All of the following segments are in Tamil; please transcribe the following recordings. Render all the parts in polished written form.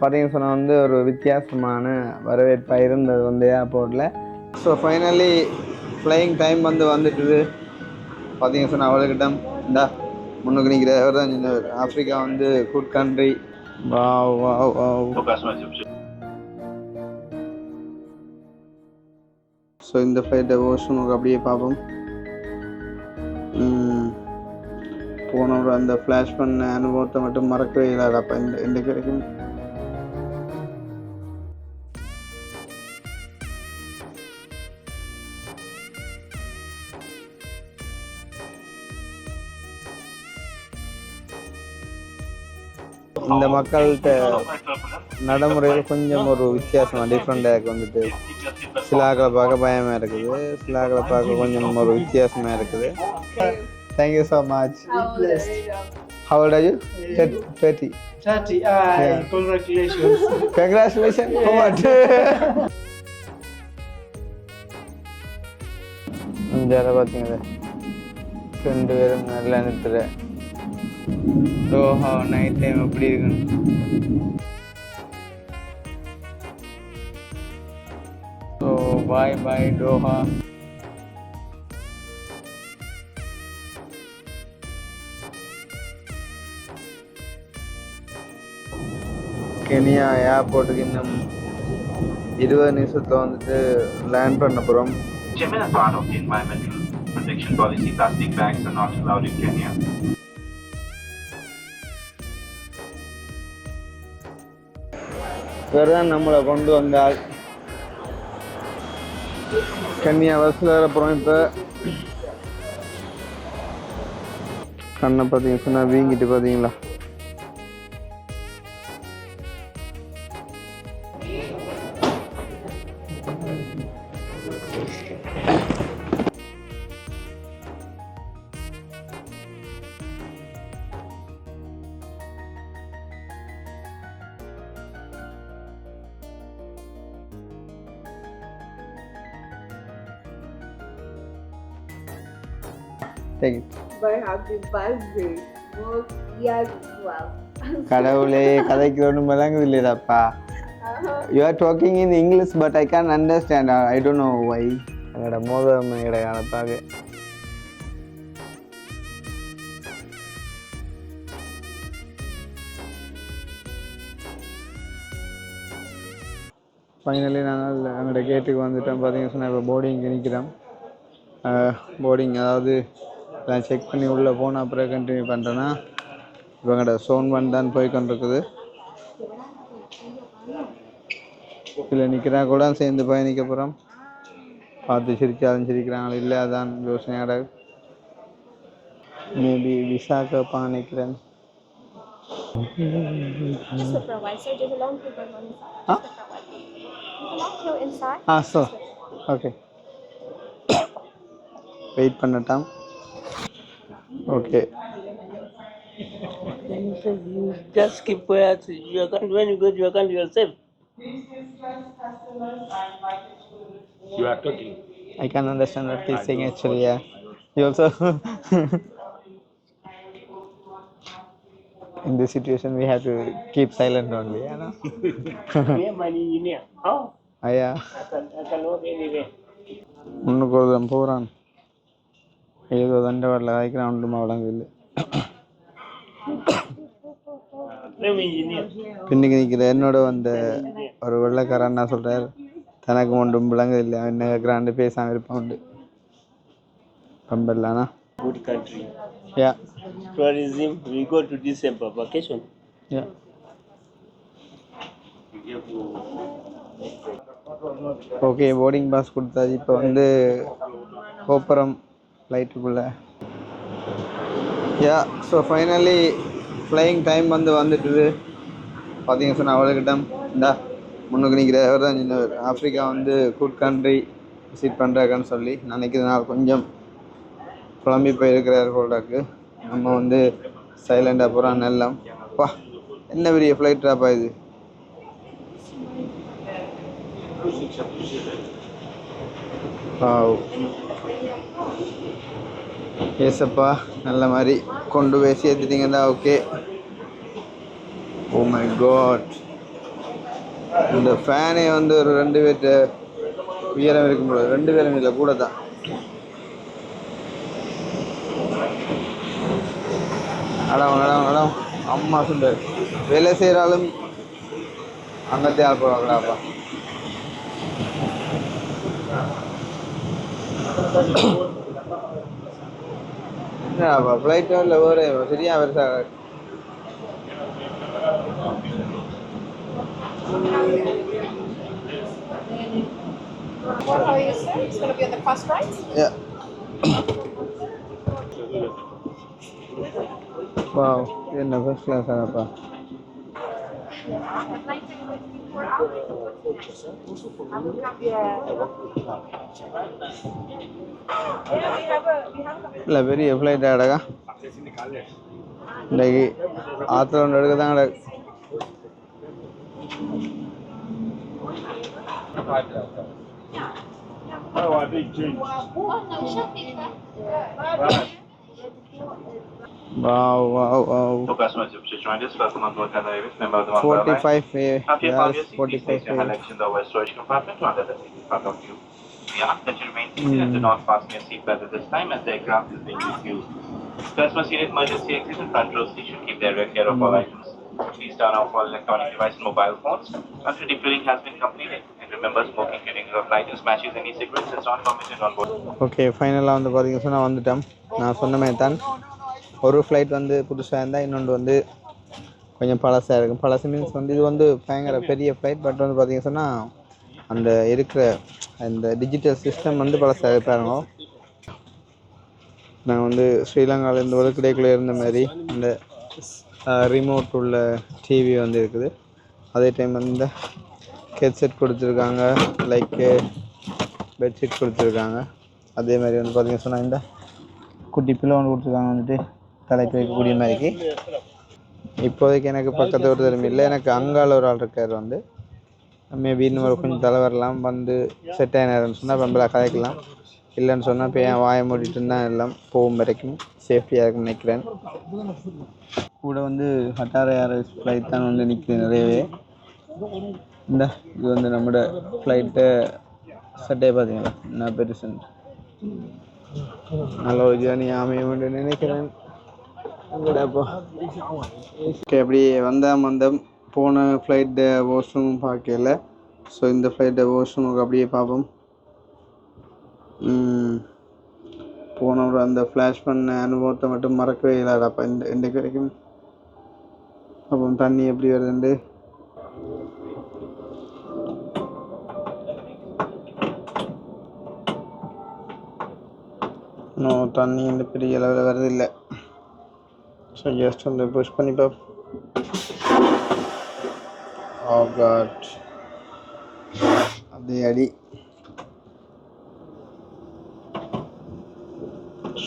பார்த்தீங்கன்னு சொன்னால் வந்து ஒரு வித்தியாசமான வரவேற்பாக இருந்தது வந்து ஏர்போர்ட்டில். ஸோ ஃபைனலி ஃப்ளையிங் டைம் வந்துட்டுது. பார்த்தீங்கன்னு சொன்னால் அவளுக்கிட்ட இந்தா முன்னுக்கு நிற்கிறவர் தான் சின்னவர். ஆஃப்ரிக்கா வந்து good country. Wow wow wow. So இந்த ஃப்ளைட்டை வாஷ்ரூமுக்கு அப்படியே பார்ப்போம். போனோட அந்த ஃப்ளாஷ் பண்ண அனுபவத்தை மட்டும் மறக்கவே இல்லாதப்போ இந்த கிடைக்கும். இந்த மக்கள்கிட்ட நடைமுறையில் கொஞ்சம் ஒரு வித்தியாசமாக டிஃப்ரெண்டாக வந்துட்டு சில ஆக்களை பார்க்க பயமாக இருக்குது, சில ஆக்களை பார்க்க கொஞ்சம் ஒரு வித்தியாசமாக இருக்குது. Thank you so much. How old are you? 30. 30. Yeah. Congratulations. Congratulations. For what? இந்த பார்த்தீங்களா 2 பேரும் நல்லா நிறுத்துற டோஹா நைட் டைம் எப்படி இருக்குன்னு. ஸோ பாய் பாய் டோஹா. கெனியா ஏர்போர்ட்டுக்கு இன்னும் 20 நிமிஷத்தில் வந்துட்டு லேண்ட் பண்ண போகிறோம். வேறுதான் நம்மளை கொண்டு வந்தால் கன்னியா பஸ்ஸில் வரப்போகிறோம். இப்போ கண்ணை பார்த்தீங்க சொன்னால் வீங்கிட்டு பார்த்தீங்களா. Take it. But happy birthday. More years as well. கடவுளே கதைக்கு ஒன்றும் விளங்குது இல்லையாப்பா. You are talking in English but I can't understand. I don't know why. என்னோட மோதல் கிடையாது பார்க்க. ஃபைனலி நாங்கள் எங்களோட கேட்டுக்கு வந்துட்டோம். பார்த்தீங்கன்னு சொன்னால் இப்போ போர்டிங்க்கு நிற்கிறோம். போர்டிங் அதாவது எல்லாம் செக் பண்ணி உள்ளே போனால் அப்புறம் கண்டினியூ பண்ணுறேன்னா இவங்களோட சோன் 1 தான் போய் கொண்டிருக்குது. இதில் நிற்கிறா கூட சேர்ந்து பயணிக்க போகிறோம். பார்த்து சிரிச்சாலும் சிரிக்கிறாங்களோ இல்லை அதான் யோசனையோட. மேபி விசா கேட்பாங்க நினைக்கிறேன். ஸோ ஓகே வெயிட் பண்ணட்டாம். Okay Just keep quiet. You can't, when you go to your country, you're safe. You are talking. I can understand what he's saying actually. Yeah, you also in this situation we have to keep silent only, you know. Yeah, my engineer. Oh, Yeah. I can work anywhere. முன்னுக்கு ஒருத்தன் போகிறான், ஏதோ தண்டவாட்டில் காய்க்கிறான், ஒன்றுமா வழங்கவில்லை. பின்னுக்கு நிற்கிற என்னோட வந்த ஒரு வெள்ளைக்காரன் என்ன சொல்கிறார், தனக்கு ஒன்றும் விளங்குதில்லை, என்ன கிராண்டு பேசாமல் இருப்பான் உண்டு. ரொம்ப இல்லைண்ணா. Good country. Yeah. Tourism, we go to December vacation. Yeah. Okay, boarding pass கொடுத்தாச்சு. இப்போ வந்து கோப்புரம் ஃப்ளைட்டுக்குள்ளே. Yeah, so finally flying time வந்துட்டுது. பார்த்தீங்கன்னு சொன்னால் அவளுக்கிட்ட இந்தா முன்னுக்கு நிற்கிறவர் தான் சின்னவர். ஆஃப்ரிக்கா வந்து குட் கண்ட்ரி விசிட் பண்ணுறாங்கன்னு சொல்லி நினைக்கிறதுனால கொஞ்சம் குழம்பி போயிருக்கிறார் போல்டாக்கு. நம்ம வந்து சைலண்டாக போகிறான் எல்லாம். பா, என்ன பெரிய ஃப்ளைட்டாப்பா இது. ஏசப்பா, நல்ல மாதிரி கொண்டு போய் சேர்த்துட்டிங்கன்னா ஓகே. ஓ மை காட், இந்த ஃபேனே வந்து ஒரு 2 பேர்ட்ட உயரம் இருக்கும் போது 2 பேரும் இல்லை கூட தான். அடம் அம்மா சுண்டர் வேலை செய்கிறாலும் அங்கத்தே ஆள்படுவாங்களாப்பா. என்னடாப்பா ஃப்ளைட்டோ இல்லை வேறு சரியா பெருசாக. What are you saying? It's going to be on the first right? Yeah. Wow, என்ன ஃபர்ஸ்ட் கிளாஸ் ஆனப்பா. இல்லை பெரிய ஃப்ளைட் ஆடகா இன்றைக்கு ஆற்றுல ஒன்று எடுக்க தான் கிடக்கு. Oh, I think change. Wow. So customers who joined us, welcome on board Qatar Airways, member of the 45A. After you found your Yes, seat, please place your 45A. luggage in the overhead storage compartment or under the seat in front of you. We ask that you remain seated and do not fasten your seatbelt at this time as the aircraft is being refueled. Customers seated emergency exit and front row seat should keep their care of all items. Please turn off all electronic devices and mobile phones until defueling has been completed. And remember, smoking during your flight smashes any cigarettes is not permitted on board. Okay ஃபைனலாக வந்து பார்த்தீங்க சொன்னால் வந்துட்டோம். நான் சொன்ன மாதிரி தான் ஒரு ஃப்ளைட் வந்து புதுசாக இருந்தால் இன்னொன்று வந்து கொஞ்சம் பழசாக இருக்கும். பழசு மீன்ஸ் வந்து இது வந்து பயங்கர பெரிய ஃப்ளைட். பட் வந்து பார்த்தீங்க சொன்னால் அந்த இருக்கிற அந்த டிஜிட்டல் சிஸ்டம் வந்து பழசாக பாருங்க. நாங்கள் வந்து ஸ்ரீலங்காவில் இந்த ஒதுக்கடைக்குள்ளே இருந்த மாதிரி அந்த ரிமோட் உள்ள டிவி வந்து இருக்குது. அதே டைம் வந்து இந்த ஹெட்செட் கொடுத்துருக்காங்க, லைக்கு பெட்ஷீட் கொடுத்துருக்காங்க. அதே மாதிரி வந்து பார்த்திங்க சொன்னால் இந்த குட்டி பிள்ளை ஒன்று கொடுத்துருக்காங்க வந்துட்டு தலைக்கு வைக்கக்கூடிய மாதிரிக்கு. இப்போதைக்கு எனக்கு பக்கத்து ஒரு தரம் இல்லை, எனக்கு அங்கால ஒரு ஆள் இருக்கார் வந்து மேபி இன்னும் ஒரு கொஞ்சம் தலை வரலாம் வந்து செட் ஆகினாருன்னு சொன்னால் பம்பளா கதைக்கலாம். இல்லைன்னு சொன்னால் இப்போ என் வாயை மூடிட்டு தான் எல்லாம் போகும் வரைக்கும் சேஃப்டியாக இருக்குன்னு நினைக்கிறேன். கூட வந்து கட்டார் ஏர்வேஸ் ஃப்ளைட் தான் வந்து நிற்குது நிறையவே. இந்த இது வந்து நம்மளோட ஃப்ளைட்டை சட்டே பார்த்தீங்களா என்ன பெருசுன்னு. நல்ல ஒரு ஜேர்னி அமைய நினைக்கிறேன். அப்போ ஓகே அப்படி வந்தோம் போன ஃப்ளைட்டை வாஷ்ரூம் பார்க்கல. ஸோ இந்த ஃப்ளைட்டை வாஷ்ரூமுக்கு அப்படியே பார்ப்போம். போனவர் அந்த ஃப்ளாஷ் பண்ண அனுபவத்தை மட்டும் மறக்கவே இல்லாடப்பா இன்றைக்கு வரைக்கும். அப்போ தண்ணி எப்படி வருதுண்டு இன்னும் தண்ணி இந்த பெரிய அளவில் வருதில்லை. ஸோ ஜஸ்ட் வந்து புஷ் பண்ணி பார்ப்போம். Oh God, அதே அடி.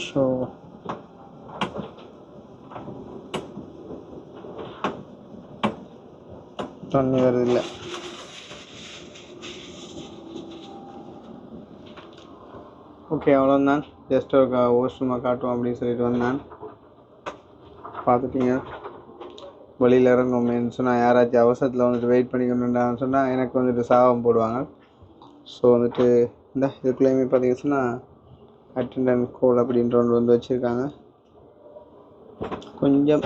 ஸோ தண்ணி வருதில்லை. ஓகே அவ்வளோதான். ஜஸ்ட் ஒரு வாஷ்ரூமாக காட்டுவோம் அப்படின்னு சொல்லிட்டு வந்தேன். பார்த்துட்டீங்க வெளியில் இறங்குமேன்னு சொன்னால் யாராச்சும் அவசரத்தில் வந்துட்டு வெயிட் பண்ணிக்கணுன்றான்னு சொன்னால் எனக்கு வந்துட்டு சாபம் போடுவாங்க. ஸோ வந்துட்டு இந்த இதுக்குள்ளேயுமே பார்த்தீங்கன்னு சொன்னால் அட்டெண்டன்ட் கோட் அப்படின்ற ஒன்று வந்து வச்சுருக்காங்க. கொஞ்சம்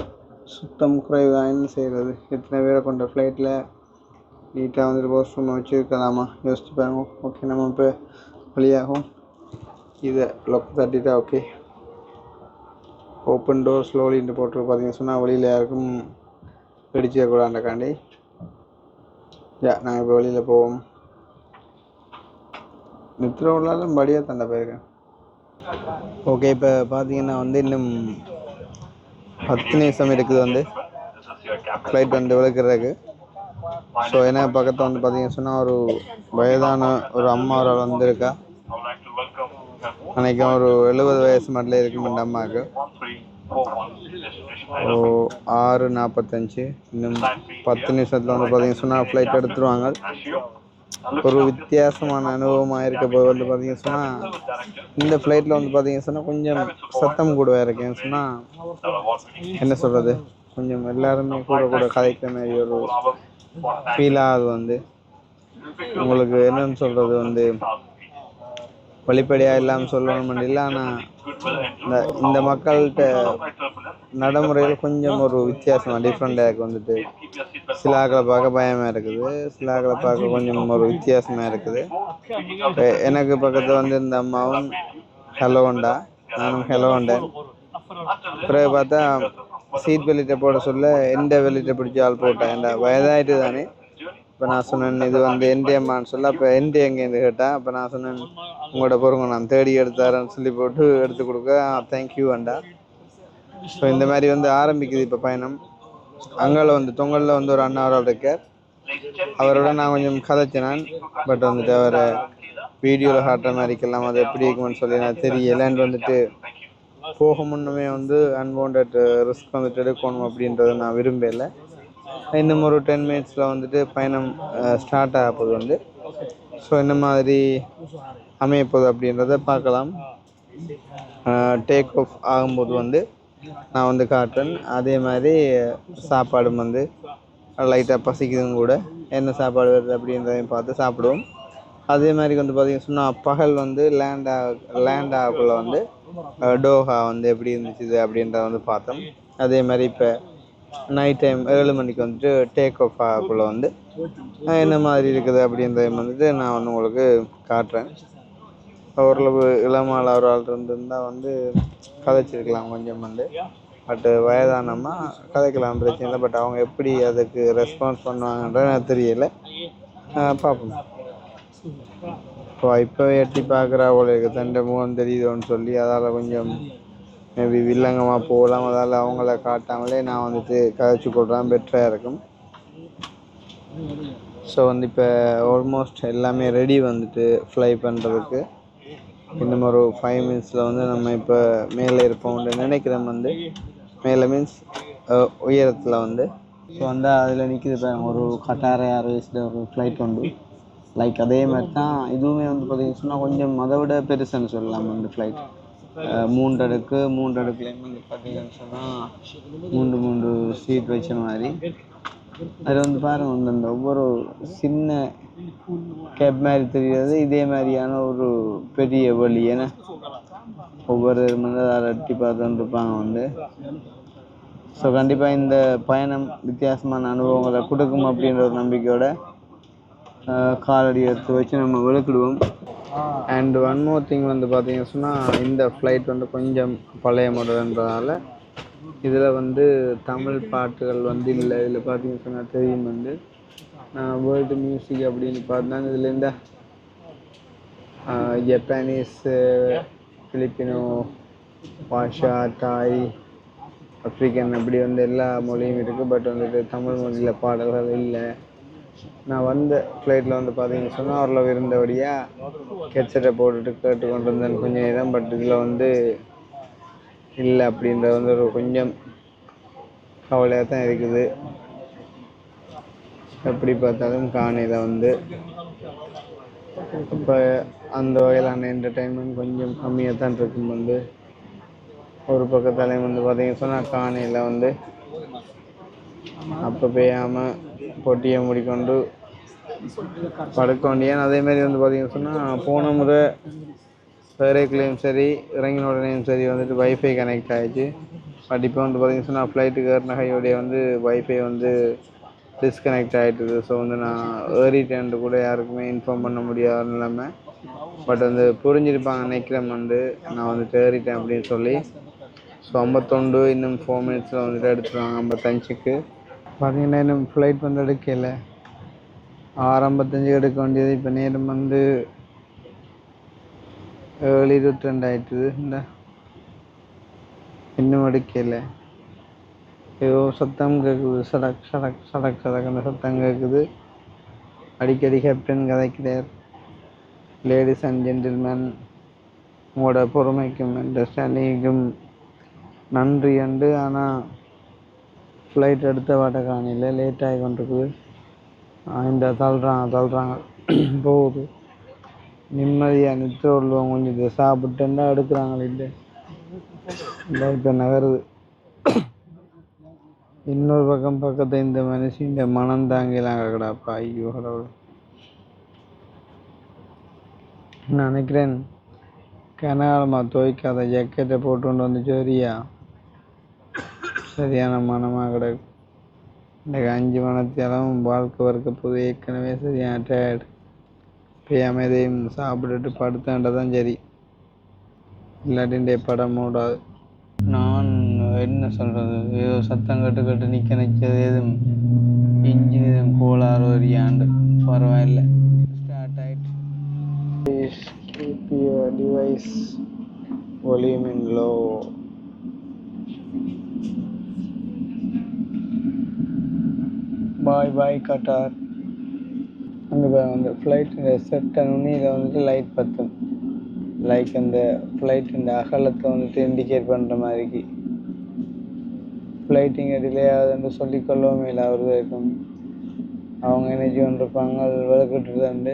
சுத்தம் குறைவு தான் என்ன செய்கிறது. எத்தனை பேரை கொண்ட ஃப்ளைட்டில் நீட்டாக வந்துட்டு வாஷ்ரூமை வச்சுருக்கலாமா யோசிச்சு பாருங்க. ஓகே நம்ம இப்போ வழியாகும். இதை லொக் தட்டிட்டா ஓகே. ஓப்பன் டோர் ஸ்லோலின்னு போட்டு பார்த்தீங்கன்னு சொன்னால் வெளியில் யாருக்கும் பிடிச்சிடக்கூடாண்டாக்காண்டி நாங்கள் இப்போ வெளியில் போவோம். மித்ரோவிலாலும் படியாக தண்டை போயிருக்கேன். ஓகே இப்போ பார்த்தீங்கன்னா வந்து இன்னும் 10 நிமிஷம் இருக்குது வந்து ஃப்ளைட் வந்து விளக்குறதுக்கு. ஸோ ஏன்னா பக்கத்தில் வந்து பார்த்தீங்கன்னு சொன்னால் ஒரு வயதான ஒரு அம்மா ஒரு ஆள் வந்திருக்கா. அன்றைக்கி ஒரு 70 வயசு மட்டும் இருக்கும் இந்த அம்மாவுக்கு. 6:45 இன்னும் 10 நிமிஷத்தில் வந்து பார்த்தீங்கன்னு சொன்னால் ஃப்ளைட் எடுத்துருவாங்க. ஒரு வித்தியாசமான அனுபவமாக இருக்க போது வந்து பார்த்தீங்கன்னு சொன்னால் இந்த ஃப்ளைட்டில் வந்து பார்த்தீங்கன்னு சொன்னால் கொஞ்சம் சத்தம் கூட இருக்கேன்னு சொன்னால் என்ன சொல்கிறது, கொஞ்சம் எல்லாருமே கூட கதைக்கிற மாதிரி ஒரு ஃபீலாக அது வந்து உங்களுக்கு என்னன்னு சொல்கிறது வந்து வெளிப்படையாக இல்லாமல் சொல்லணும் இல்லை. ஆனால் இந்த மக்கள்கிட்ட நடைமுறையில் கொஞ்சம் ஒரு வித்தியாசமாக டிஃப்ரெண்ட்டாக இருக்குது வந்துட்டு. சில ஆக்களை பார்க்க பயமாக இருக்குது, சில ஆக்களை பார்க்க கொஞ்சம் ஒரு வித்தியாசமாக இருக்குது. எனக்கு பக்கத்தில் வந்து இந்த அம்மாவும் ஹலோண்டா, நானும் ஹலோண்டேன். பிறகு பார்த்தா சீட் பெல்ட்டை போட சொல்ல எந்த பெல்ட்டை பிடிச்சி ஆள் போட்டேன். ஏன்டா வயதாயிட்டு தானே. இப்போ நான் சொன்னேன் இது வந்து என்டிஎம்மான்னு சொல்ல, அப்போ என்டி எங்கேருந்து கேட்டேன். அப்போ நான் சொன்னேன் உங்களோட பொருங்க நான் தேடி எடுத்தாரேன்னு சொல்லி போட்டு எடுத்து கொடுக்க தேங்க்யூ அண்டா. ஸோ இந்த மாதிரி வந்து ஆரம்பிக்குது இப்போ பயணம். அங்கால வந்து தொங்கலில் வந்து ஒரு அண்ணா அவரோட இருக்கார். அவரோட நான் கொஞ்சம் கதைச்சினான். பட் வந்துட்டு அவரை வீடியோவில் காட்டுற மாதிரிக்கெல்லாம் அது எப்படி இருக்குமென்னு சொல்லி நான் தெரியலன்னு வந்துட்டு போக முன்னுமே வந்து அன்வான்ட் ரிஸ்க் வந்துட்டு எடுக்கணும் அப்படின்றத நான் விரும்பலை. இன்னும் ஒரு 10 மினிட்ஸில் வந்துட்டு பயணம் ஸ்டார்ட் ஆக போகுது வந்து. ஸோ இந்த மாதிரி அமையப்போகுது அப்படின்றத பார்க்கலாம். டேக் ஆஃப் ஆகும்போது வந்து நான் வந்து காட்டுறேன். அதே மாதிரி சாப்பாடும் வந்து லைட்டாக பசிக்குதுங்க கூட, என்ன சாப்பாடு வருது அப்படின்றதையும் பார்த்து சாப்பிடுவோம். அதே மாதிரி வந்து பார்த்திங்கன்னா சொன்னால் பகல் வந்து லேண்ட் ஆகக்குள்ள வந்து டோஹா வந்து எப்படி இருந்துச்சு அப்படின்றத வந்து பார்த்தோம். அதே மாதிரி இப்போ நைட் டைம் 7 மணிக்கு வந்துட்டு டேக் ஆஃப் ஆகக்குள்ள வந்து என்ன மாதிரி இருக்குது அப்படின்றத வந்துட்டு நான் வந்து உங்களுக்கு காட்டுறேன். ஓரளவு இளமால ஒரு ஆள் இருந்திருந்தால் வந்து கதைச்சிருக்கலாம் கொஞ்சம் வந்து. பட்டு வயதானம்மா கதைக்கலாம் பிரச்சனை இல்லை. பட் அவங்க எப்படி அதுக்கு ரெஸ்பான்ஸ் பண்ணுவாங்கன்றது எனக்கு தெரியலை. பார்ப்போம். இப்போவே எட்டி பார்க்குறா அவளுக்கு தண்டை முகம் தெரியுதோன்னு சொல்லி அதால் கொஞ்சம் மேபி வில்லங்கமாக போகலாம். அதால் அவங்கள காட்டாமலே நான் வந்துட்டு கதைச்சி கொடுறேன், பெட்டராக இருக்கும். ஸோ வந்து இப்போ ஆல்மோஸ்ட் எல்லாமே ரெடி வந்துட்டு ஃப்ளை பண்ணுறதுக்கு. இன்னும் ஒரு 5 மினிட்ஸில் வந்து நம்ம இப்போ மேலே இருப்போம்னு நினைக்கிறேன். வந்து மேலே மீன்ஸ் உயரத்தில் வந்து. ஸோ வந்து அதில் நிற்கிது இப்போ ஒரு கட்டார் ஏர்வேஸில் ஒரு ஃப்ளைட் உண்டு. லைக் அதே மாதிரி தான் இதுவுமே வந்து பார்த்திங்கன்னா சொன்னால் கொஞ்சம் அதை விட பெருசுன்னு சொல்லலாம். வந்து ஃப்ளைட் 3 அடுக்குலேயும் வந்து பார்த்திங்கன்னு சொன்னால் 3 சீட் வச்ச மாதிரி. அதில் வந்து பாருங்கள் அந்த ஒவ்வொரு சின்ன கேப் மாதிரி தெரியாது, இதே மாதிரியான ஒரு பெரிய வழி. ஏன்னா ஒவ்வொரு வந்து அதை அட்டி பார்த்துட்டு இருப்பாங்க வந்து. ஸோ கண்டிப்பாக இந்த பயணம் வித்தியாசமான அனுபவங்களை கொடுக்கும் அப்படின்ற ஒரு நம்பிக்கையோட காலடி எடுத்து வச்சு நம்ம விளக்கிடுவோம். அண்ட் ஒன் மோர் திங் வந்து பார்த்திங்கன்னா சொன்னால் இந்த ஃப்ளைட் வந்து கொஞ்சம் பழைய மாடல்ன்றதால இதில் வந்து தமிழ் பாட்டுகள் வந்து இல்லை. இதில் பார்த்திங்கன்னு சொன்னால் தெரியும் வந்து வேர்ல்டு மியூசிக் அப்படின்னு பார்த்தாங்க. இதில் இந்த ஜப்பானீஸ், பிலிப்பினோ, பாஷா, தாய், ஆப்ரிக்கன் அப்படி வந்து எல்லா மொழியும் இருக்குது. பட் வந்துட்டு தமிழ் மொழியில் பாடல்கள் இல்லை. நான் வந்த ஃப்ளைட்டில் வந்து பார்த்தீங்கன்னு சொன்னால் ஓரளவு இருந்தபடியாக ஹெட்செட்டை போட்டுட்டு கேட்டு கொண்டு வந்தேன் கொஞ்சம் நேரம். பட் இதில் வந்து இல்லை அப்படின்றது வந்து ஒரு கொஞ்சம் கவலையாக தான் இருக்குது. எப்படி பார்த்தாலும் காணையில் வந்து இப்போ அந்த வகையிலான என்டர்டெயின்மெண்ட் கொஞ்சம் கம்மியாக தான் இருக்கும். வந்து ஒரு பக்கத்தாலையும் வந்து பார்த்தீங்கன்னு சொன்னால் காணையில் வந்து அப்போ பெய்யாமல் பொட்டியை மூடிக்கொண்டு படுக்க வேண்டியேன். அதேமாரி வந்து பார்த்திங்கன்னு சொன்னால் போன முறை பேரேக்குலேயும் சரி இறங்கின உடனேயும் சரி வந்துட்டு வைஃபை கனெக்ட் ஆகிடுச்சு. பட் இப்போ வந்து பார்த்திங்கன்னு சொன்னால் ஃப்ளைட்டுக்கு ஏறின கையோடைய வந்து வைஃபை வந்து டிஸ்கனெக்ட் ஆகிட்டுது. ஸோ வந்து நான் ஏறிட்டேன்ட்டு கூட யாருக்குமே இன்ஃபார்ம் பண்ண முடியாத நிலைமை. பட் வந்து புரிஞ்சிருப்பாங்க நினைக்கிறேன் வந்து நான் வந்துட்டு ஏறிட்டேன் அப்படின்னு சொல்லி. ஸோ 51 இன்னும் 4 மினிட்ஸில் வந்துட்டு எடுத்துருவாங்க 55க்கு. பார்த்திங்கன்னா இன்னும் ஃப்ளைட் வந்து எடுக்கல. 6:55 எடுக்க வேண்டியது இப்போ நேரம் வந்து 7:22 ஆகிட்டுது. இந்த இன்னும் எடுக்கல. ஏதோ சத்தம் கேட்குது, சடக் சடக் சடக் சடக் அந்த சத்தம் கேட்குது. அடிக்கடி கேப்டன் கதைக்கிறார். லேடிஸ் அண்ட் ஜென்டில்மேன், உங்களோட பொறுமைக்கும் அண்டர்ஸ்டாண்டிங்கும் நன்றி அண்டு. ஆனால் ஃப்ளைட் எடுத்த வாட்ட காணையில் லேட் ஆகி கொண்டிருக்குது. இந்த தள்ளுறாங்க போகுது. நிம்மதியாக நிற்க உள்ளவங்க கொஞ்சம் இதை சாப்பிட்டுன்னா எடுக்கிறாங்களே இல்லை இப்போ நகருது. இன்னொரு பக்கத்தை இந்த மனுஷன் இந்த மனம் தாங்கலாம் கிடக்குடாப்பா. ஐயோ கடவுள். நான் நினைக்கிறேன் கனகாலமாக துவைக்காத ஜாக்கெட்டை போட்டு கொண்டு வந்து சரியா சரியான மனமாக கிடக்கு. இன்றைக்கு 5 மணத்தியாலும் வாழ்க்கை வறுக்க போது ஏற்கனவே சரியான டயர்டு. பேயாமல் எதையும் சாப்பிட்டுட்டு படுத்தாண்டதான் சரி, இல்லாட்டின்டே படம் மூடாது. நான் என்ன சொல்கிறது, ஏதோ சத்தம் கட்டு கட்டு நிற்க நிற்கிறது எதுவும் இன்ஜின் எதுவும் கோளாறு வரியாண்டு பரவாயில்லை. ஸ்டார்ட் ஆயிட்டு. Please keep your device volume in low. பாய் பாய் கட்டார். அங்கே அந்த ஃப்ளைட்டு செட் இதில் வந்துட்டு லைட் பற்றும், லைக் அந்த ஃப்ளைட்டின் அகலத்தை வந்துட்டு இண்டிகேட் பண்ணுற மாதிரிக்கு. ஃப்ளைட்டிங்க டிலே ஆகுதுன்னு சொல்லிக்கொள்ளவும் இல்லை. அவர் இருக்கும் அவங்க எனர்ஜி கொண்டிருப்பாங்க, அது விளக்கிட்டு தாண்டு.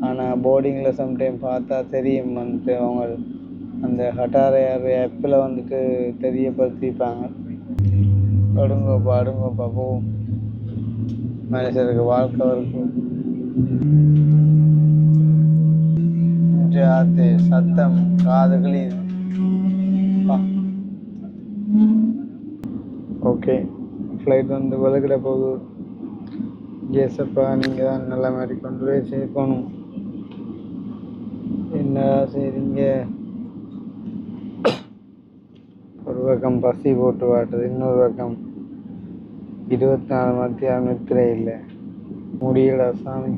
ஆனால் போர்டிங்கில் சம்டைம் பார்த்தா தெரியும் வந்துட்டு அவங்க அந்த ஹட்டார் ஏர் ஆப்பில் வந்துட்டு தெரியப்படுத்திப்பாங்க. அடுங்கோப்பா போகும் மனுஷருக்கு வாழ்க்கை இருக்கும். சத்தம் காதுகளி. ஓகே, ஃப்ளைட் வந்து விலகிட போகுது. ஜேசப்பா, நீங்கள் தான் நல்ல மாதிரி கொண்டு போய் சேர்க்கணும். என்னடா செய்றீங்க? ஒரு பக்கம் பசி போட்டு வாட்டுது, இன்னொரு பக்கம் 24 மத்தியானம் நித்திரை இல்லை. முடியலா சாமி.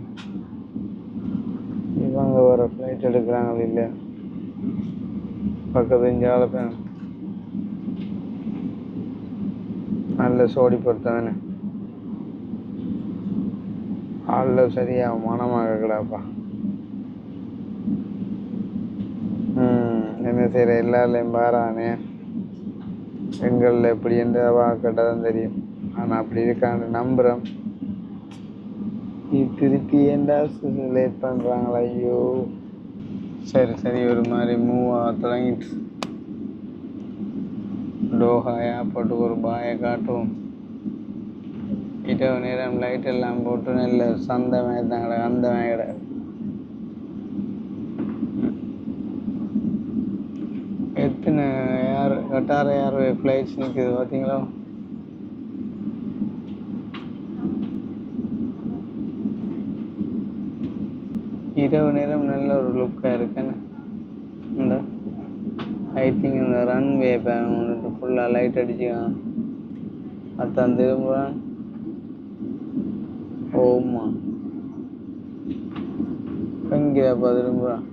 இவங்க வர ஃப்ளைட் எடுக்கிறாங்களே இல்லை, பக்கத்து இஞ்சால பேன் நல்ல சோடி பொறுத்தவனே ஆளில் சரியாக மனமாக கிடாப்பா. என்ன செய்கிற, எல்லாருலையும் பாரானே எங்களில் எப்படி என்று வாக்கட்டதான் தெரியும். ஆனால் அப்படி இருக்கான்னு நம்புகிறோம். திருப்பி ஏண்டா லேட் பண்ணுறாங்களா? ஐயோ, சரி ஒரு மாதிரி மூவ் ஆக தொடங்கிட்டு. டோஹா ஏர்போர்ட்டுக்கு ஒரு பாயை காட்டுவோம். இரவு நேரம் லைட் எல்லாம் போட்டு நல்ல சந்தை மாதிரி தான் கிடக்கு, அந்த மாதிரி கிடக்கு. எத்தனை கட்டார ஏர்வே ஃப்ளைட்ஸ் நிற்குது பார்த்தீங்களா? இரவு நேரம் நல்ல ஒரு லுக்காக இருக்குன்னு. இந்த ஐ திங்க் இந்த ரன்வே வந்துட்டு ஃபுல்லாக லைட் அடிச்சுக்கான். அதான் திரும்புகிறான். ஓமா, எங்கேயாப்பா திரும்புகிறான்?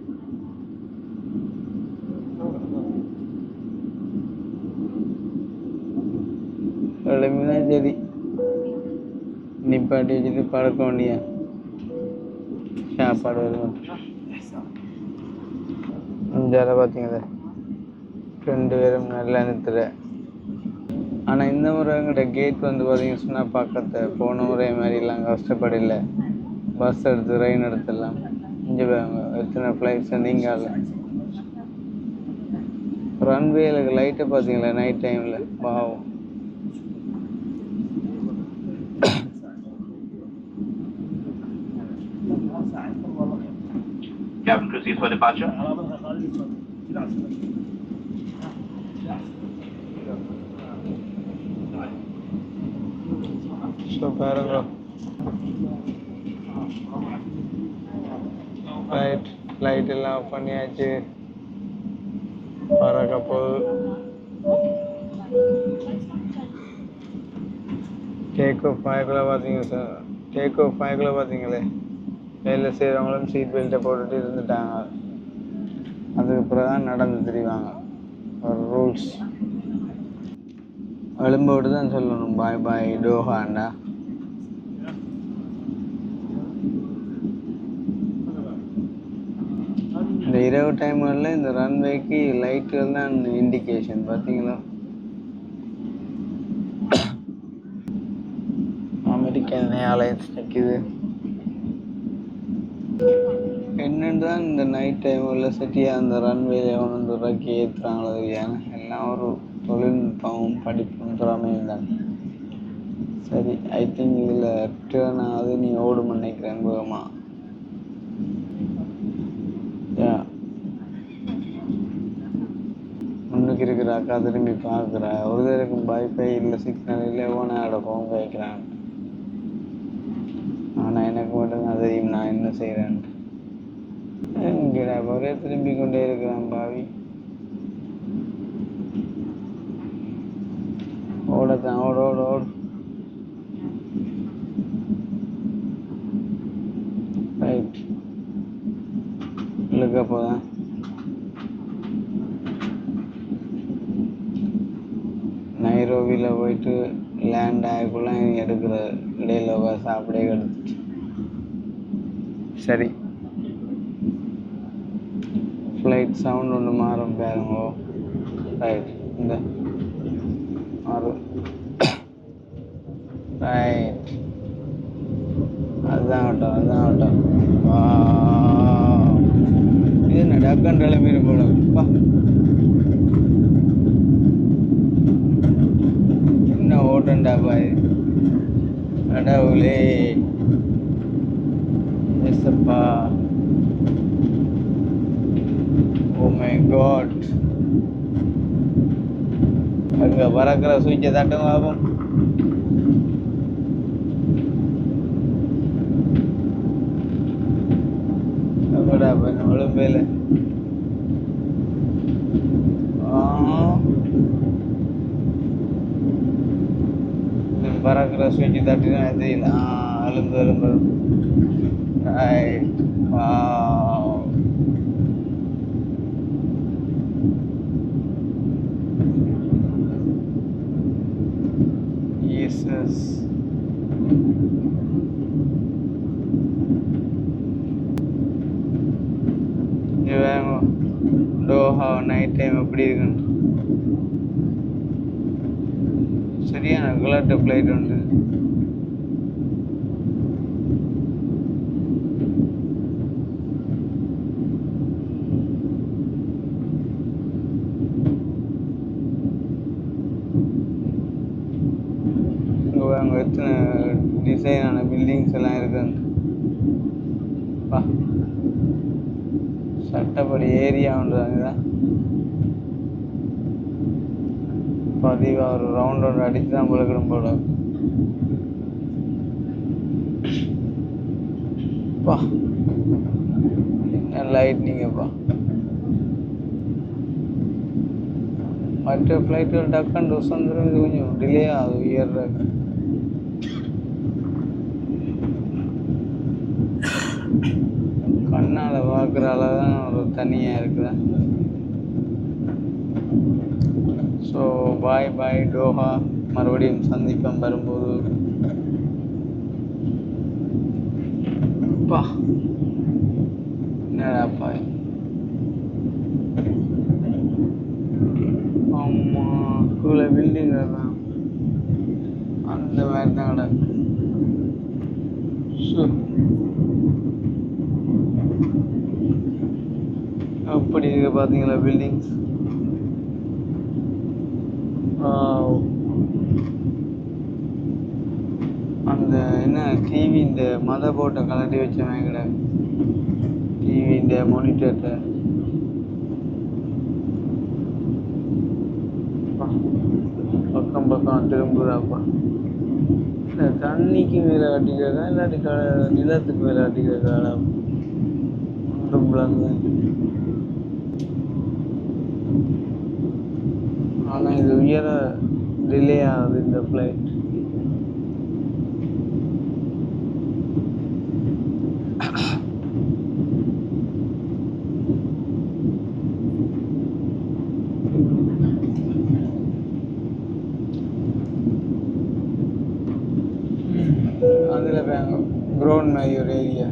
எழுமினா சரி, நிப்பாட்டி வச்சுட்டு பழக்க வேண்டியா சாப்பாடு வரும். இஞ்சால பார்த்தீங்களா 2 பேரும் நல்லா நிறுத்துற. ஆனால் இந்த முறை எங்கிட்ட கேட் வந்து பார்த்தீங்கன்னு சொன்னால் பக்கத்தை போன முறை மாதிரிலாம் கஷ்டப்படலை. பஸ் எடுத்து ட்ரெயின் எடுத்துடலாம். இங்கே எத்தனை ஃப்ளைட்ஸ் நீங்கள் ரன்வேல லைட்டை பார்த்தீங்களா நைட் டைமில்? பாவம். Cabin proceeds for departure. So பாருங்க, லைட் எல்லாம் ஆஃப் பண்ணியாச்சு. பறக்க போகுது. டேக் ஆஃப் 5 பார்த்தீங்க சார். டேக் ஆஃப் 5 பார்த்தீங்களே, வேலை செய்கிறவங்களும் சீட் பெல்ட்டை போட்டுட்டு இருந்துட்டாங்க. அதுக்கு பிறகு தான் நடந்து தெரிவாங்க. ஒரு ரூல்ஸ் எலும்போடு தான் சொல்லணும் பாய் பாய் டோஹாண்டா. இந்த இரவு டைம்களில் இந்த ரன்வேக்கு லைட்டுகள் தான் இண்டிகேஷன் பார்த்தீங்களா? அமெரிக்கன் ஏர்லைன்ஸ் நிற்கிது. என்னென்னு தான் இந்த நைட் டைமில் சரியாக அந்த ரன்வேல ஒன்று இறக்கி ஏற்றுறாங்களோ ஏன்னா எல்லாம் ஒரு தொழில்நுட்பமும் படிப்பும் திறமையும் தான். சரி, ஐ திங்க் இதில் டேர்ன் ஆகுது. நீ ஓடும் நினைக்கிறேன் வேகமாக. இருக்கிறாக்கா திரும்பி பார்க்குறா. ஒரு தடவைக்கும் வைஃபை இல்லை, சிக்னல் இல்லை, ஓனோட ஃபோன் வைக்கிறான். ஆனால் எனக்கு மட்டும்தான் தெரியும் நான் என்ன செய்கிறேன்ட்டு. எங்கடா ஒரே திரும்பி கொண்டே இருக்கிறான் பாவி. ஓடத்தான் ஓட ஓட ஓடு. ரைட் இல்லைக்கா போதான். நைரோபியில் போயிட்டு லேண்ட் ஆகக்குள்ள எடுக்கிற இடையில சாப்பிடே எடுத்துச்சு. சரி, ஃப்ளைட் சவுண்ட் ஒன்று மாறும் பாருங்க. ரைட், இந்த மாறும். ரைட், அதுதான் ஆகட்டும், அதுதான் ஆகட்டும். இது என்ன டக்கன்றால மீறி போலப்பா. என்ன ஓட்டண்டா பாய், கடவுளே எஸ்ஸப்பா. ஓ மை காட். அங்கே பறக்கிற சுவிட்சை தட்டும் ஆகும். ஒழும்பேல பறக்கிற சுவிட்சு தட்டினா தெரியல. எலும்பு எலும்பு. Right, Jesus. Doha night time எப்படி இருக்குன்னு சரியான கிளாட்டு ஃப்ளைட் உண்டு. அங்கே எத்தனை டிசைனான பில்டிங்ஸ் எல்லாம் இருக்குன்னு சட்டப்படி ஏரியா ஒன்றாங்க. பதிவாக ஒரு ரவுண்ட் ஒன்று அடித்து தான் பழக்கணும் போல. பா என்ன லைட்னிங்கப்பா. மற்ற ஃப்ளைட்டில் டக்குன்னு சொந்தரம் இது கொஞ்சம் டிலே ஆகுது ஏறுறாங்க. கண்ணால் பார்க்குற அளவு தான் ஒரு தனியாக இருக்குதா. ஸோ பாய் பாய் டோஹா. மறுபடியும் சந்திப்போம் வரும்போது. பா என்னடாப்பா, ஆமாம் கீழே பில்டிங் தான் அந்த மாதிரி தான் கிடக்கு. ஸோ அப்படி இருக்கு பார்த்தீங்களா பில்டிங்ஸ். அந்த என்ன டிவி இந்த மதர் போர்ட்டை கலட்டி வச்சவன் கிட. டிவி இந்த மானிட்டர்கிட்ட பக்கம் பக்கம் திரும்புறாப்பா. இல்லை தண்ணிக்கு மேலே கட்டிக்கிறதா இல்லாட்டி நிலத்துக்கு மேலே கட்டிக்கிறதா ஒன்றும் விளங்கு. ஆனால் இது உயர டிலே ஆகுது இந்த ஃப்ளைட். அதில் க்ரௌண்ட் மாதிரி ஒரு ஏரியா.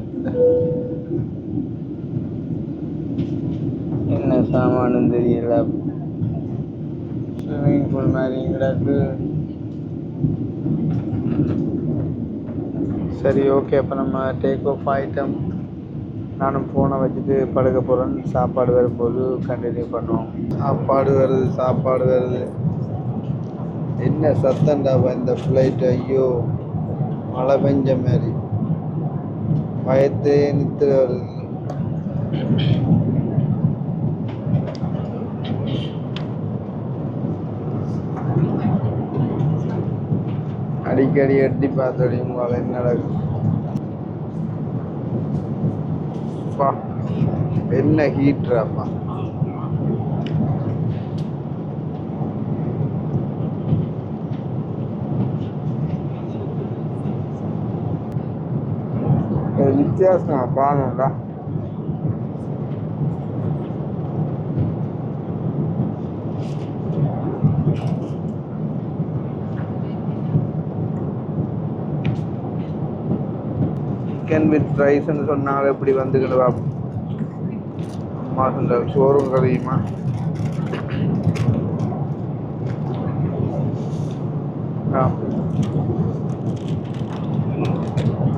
என்ன சாமானும் தெரியல. ஸ்விம்மிங் பூல் மாதிரி கிடக்கு. சரி, ஓகே. அப்போ நம்ம டேக் ஆஃப் ஆகிட்டோம். நானும் ஃபோனை வச்சுட்டு படுக்க போகிறேன். சாப்பாடு வரும்போது கண்டினியூ பண்ணுவோம். சாப்பாடு வருது. என்ன சத்தம்டாப்பா இந்த ஃப்ளைட். ஐயோ, மழை பெஞ்ச மாதிரி பயத்தே நிறுத்த வருது. அடிக்கடி எட்டி பார்த்தோடி உங்களால் என்ன நடக்கும். அப்பா என்ன ஹீட்ராப்பா. வித்தியாசம் பாருங்கடா. சிக்கன் வித் ரைஸ்ன்னு சொன்னாங்க. எப்படி வந்துக்கிடுவா அம்மா சொன்ன சோறும் கறியுமா.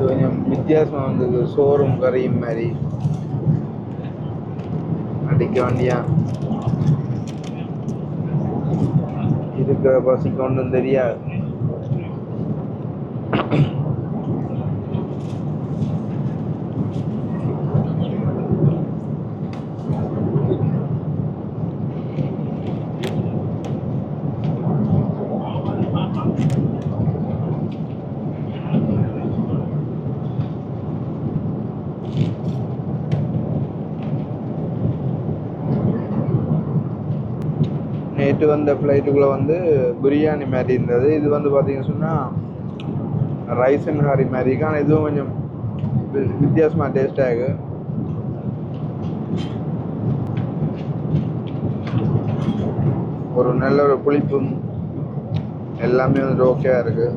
கொஞ்சம் வித்தியாசமாக வந்தது. சோறும் கறியும் மாதிரி அடிக்க வேண்டியா இருக்கிற பசிக்கு ஒன்றும் தெரியாது. நேற்று வந்த ஃப்ளைட்டுக்குள்ளே வந்து பிரியாணி மாதிரி இருந்தது. இது வந்து பார்த்தீங்கன்னு சொன்னால் ரைஸ் அண்ட் ஹாரி மாதிரி இருக்கு. ஆனால் இதுவும் கொஞ்சம் வித்தியாசமாக டேஸ்டாக இருக்கு. ஒரு நல்ல ஒரு புளிப்பும் எல்லாமே வந்து ஓகேவா இருக்கு.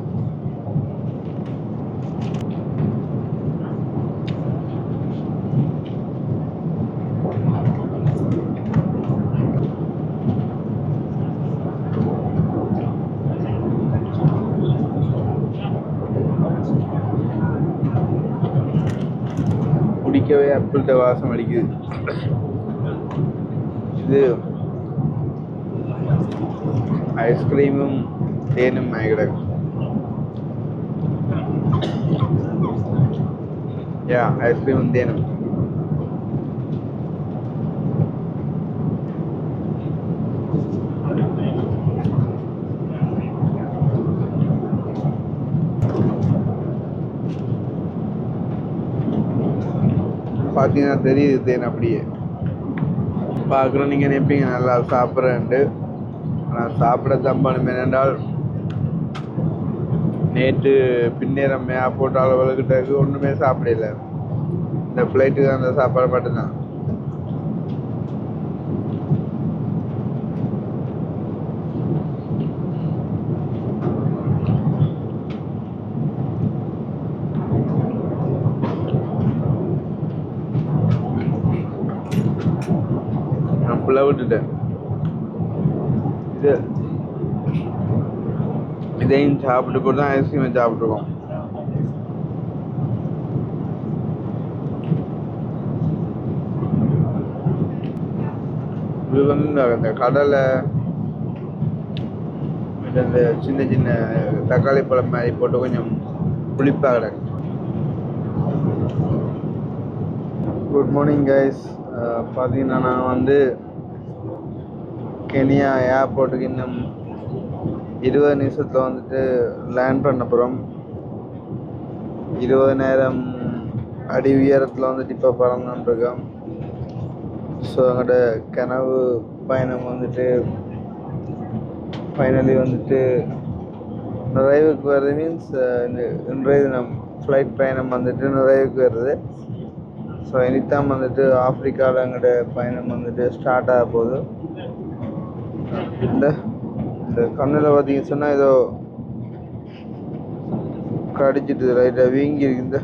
குடிக்கவே ஆப்பிள்கிட்ட வாசம் அடிக்குது. இது ஐஸ்கிரீமும் தேனும் கிடக்கு. யா ஐஸ்கிரீமும் தேனும். பார்த்தீங்கன்னா தெரியுது தேன் அப்படியே பார்க்குறோம். நீங்கள் நினைப்பீங்க நல்லா சாப்பிட்றேன்ட்டு. ஆனால் சாப்பிட தம்பானும் என்னென்றால் நேற்று பின்னேறம் ஏர்போர்ட் அளவுக்கிட்ட ஒன்றுமே சாப்பிடல. இந்த ஃப்ளைட்டுக்கு அந்த சாப்பாடு மட்டும்தான். விட்டுட்டேன். இதையும் சாப்பிட்டு கூட தான் ஐஸ்கிரீமை சாப்பிட்ருக்கோம். இது வந்து இந்த கடலை இந்த சின்ன சின்ன தக்காளி பழம் மாதிரி போட்டு கொஞ்சம் புளிப்பாக கிடக்கு. Good morning guys. பார்த்தீங்கன்னா நான் வந்து கெனியா ஏர்போர்ட்டுக்கு இன்னும் 20 நிமிஷத்தில் வந்துட்டு லேண்ட் பண்ண போகிறோம். 20,000 அடி உயரத்தில் வந்துட்டு இப்போ பறந்துட்டுருக்கோம். ஸோ எங்களோட கனவு பயணம் வந்துட்டு ஃபைனலி வந்துட்டு நிறைவுக்கு வருது. மீன்ஸ் இன்றைய தினம் ஃப்ளைட் பயணம் வந்துட்டு நிறைவுக்கு வருது. ஸோ இனித்தான் வந்துட்டு ஆஃப்ரிக்காவில் எங்களோட பயணம் வந்துட்டு ஸ்டார்ட் ஆக போகுது. இந்த கண்ணில் பார்த்தீங்கன்னு சொன்னால் ஏதோ கடிச்சிட்டு ரைட்டாக வீங்கி இருக்கு. இந்த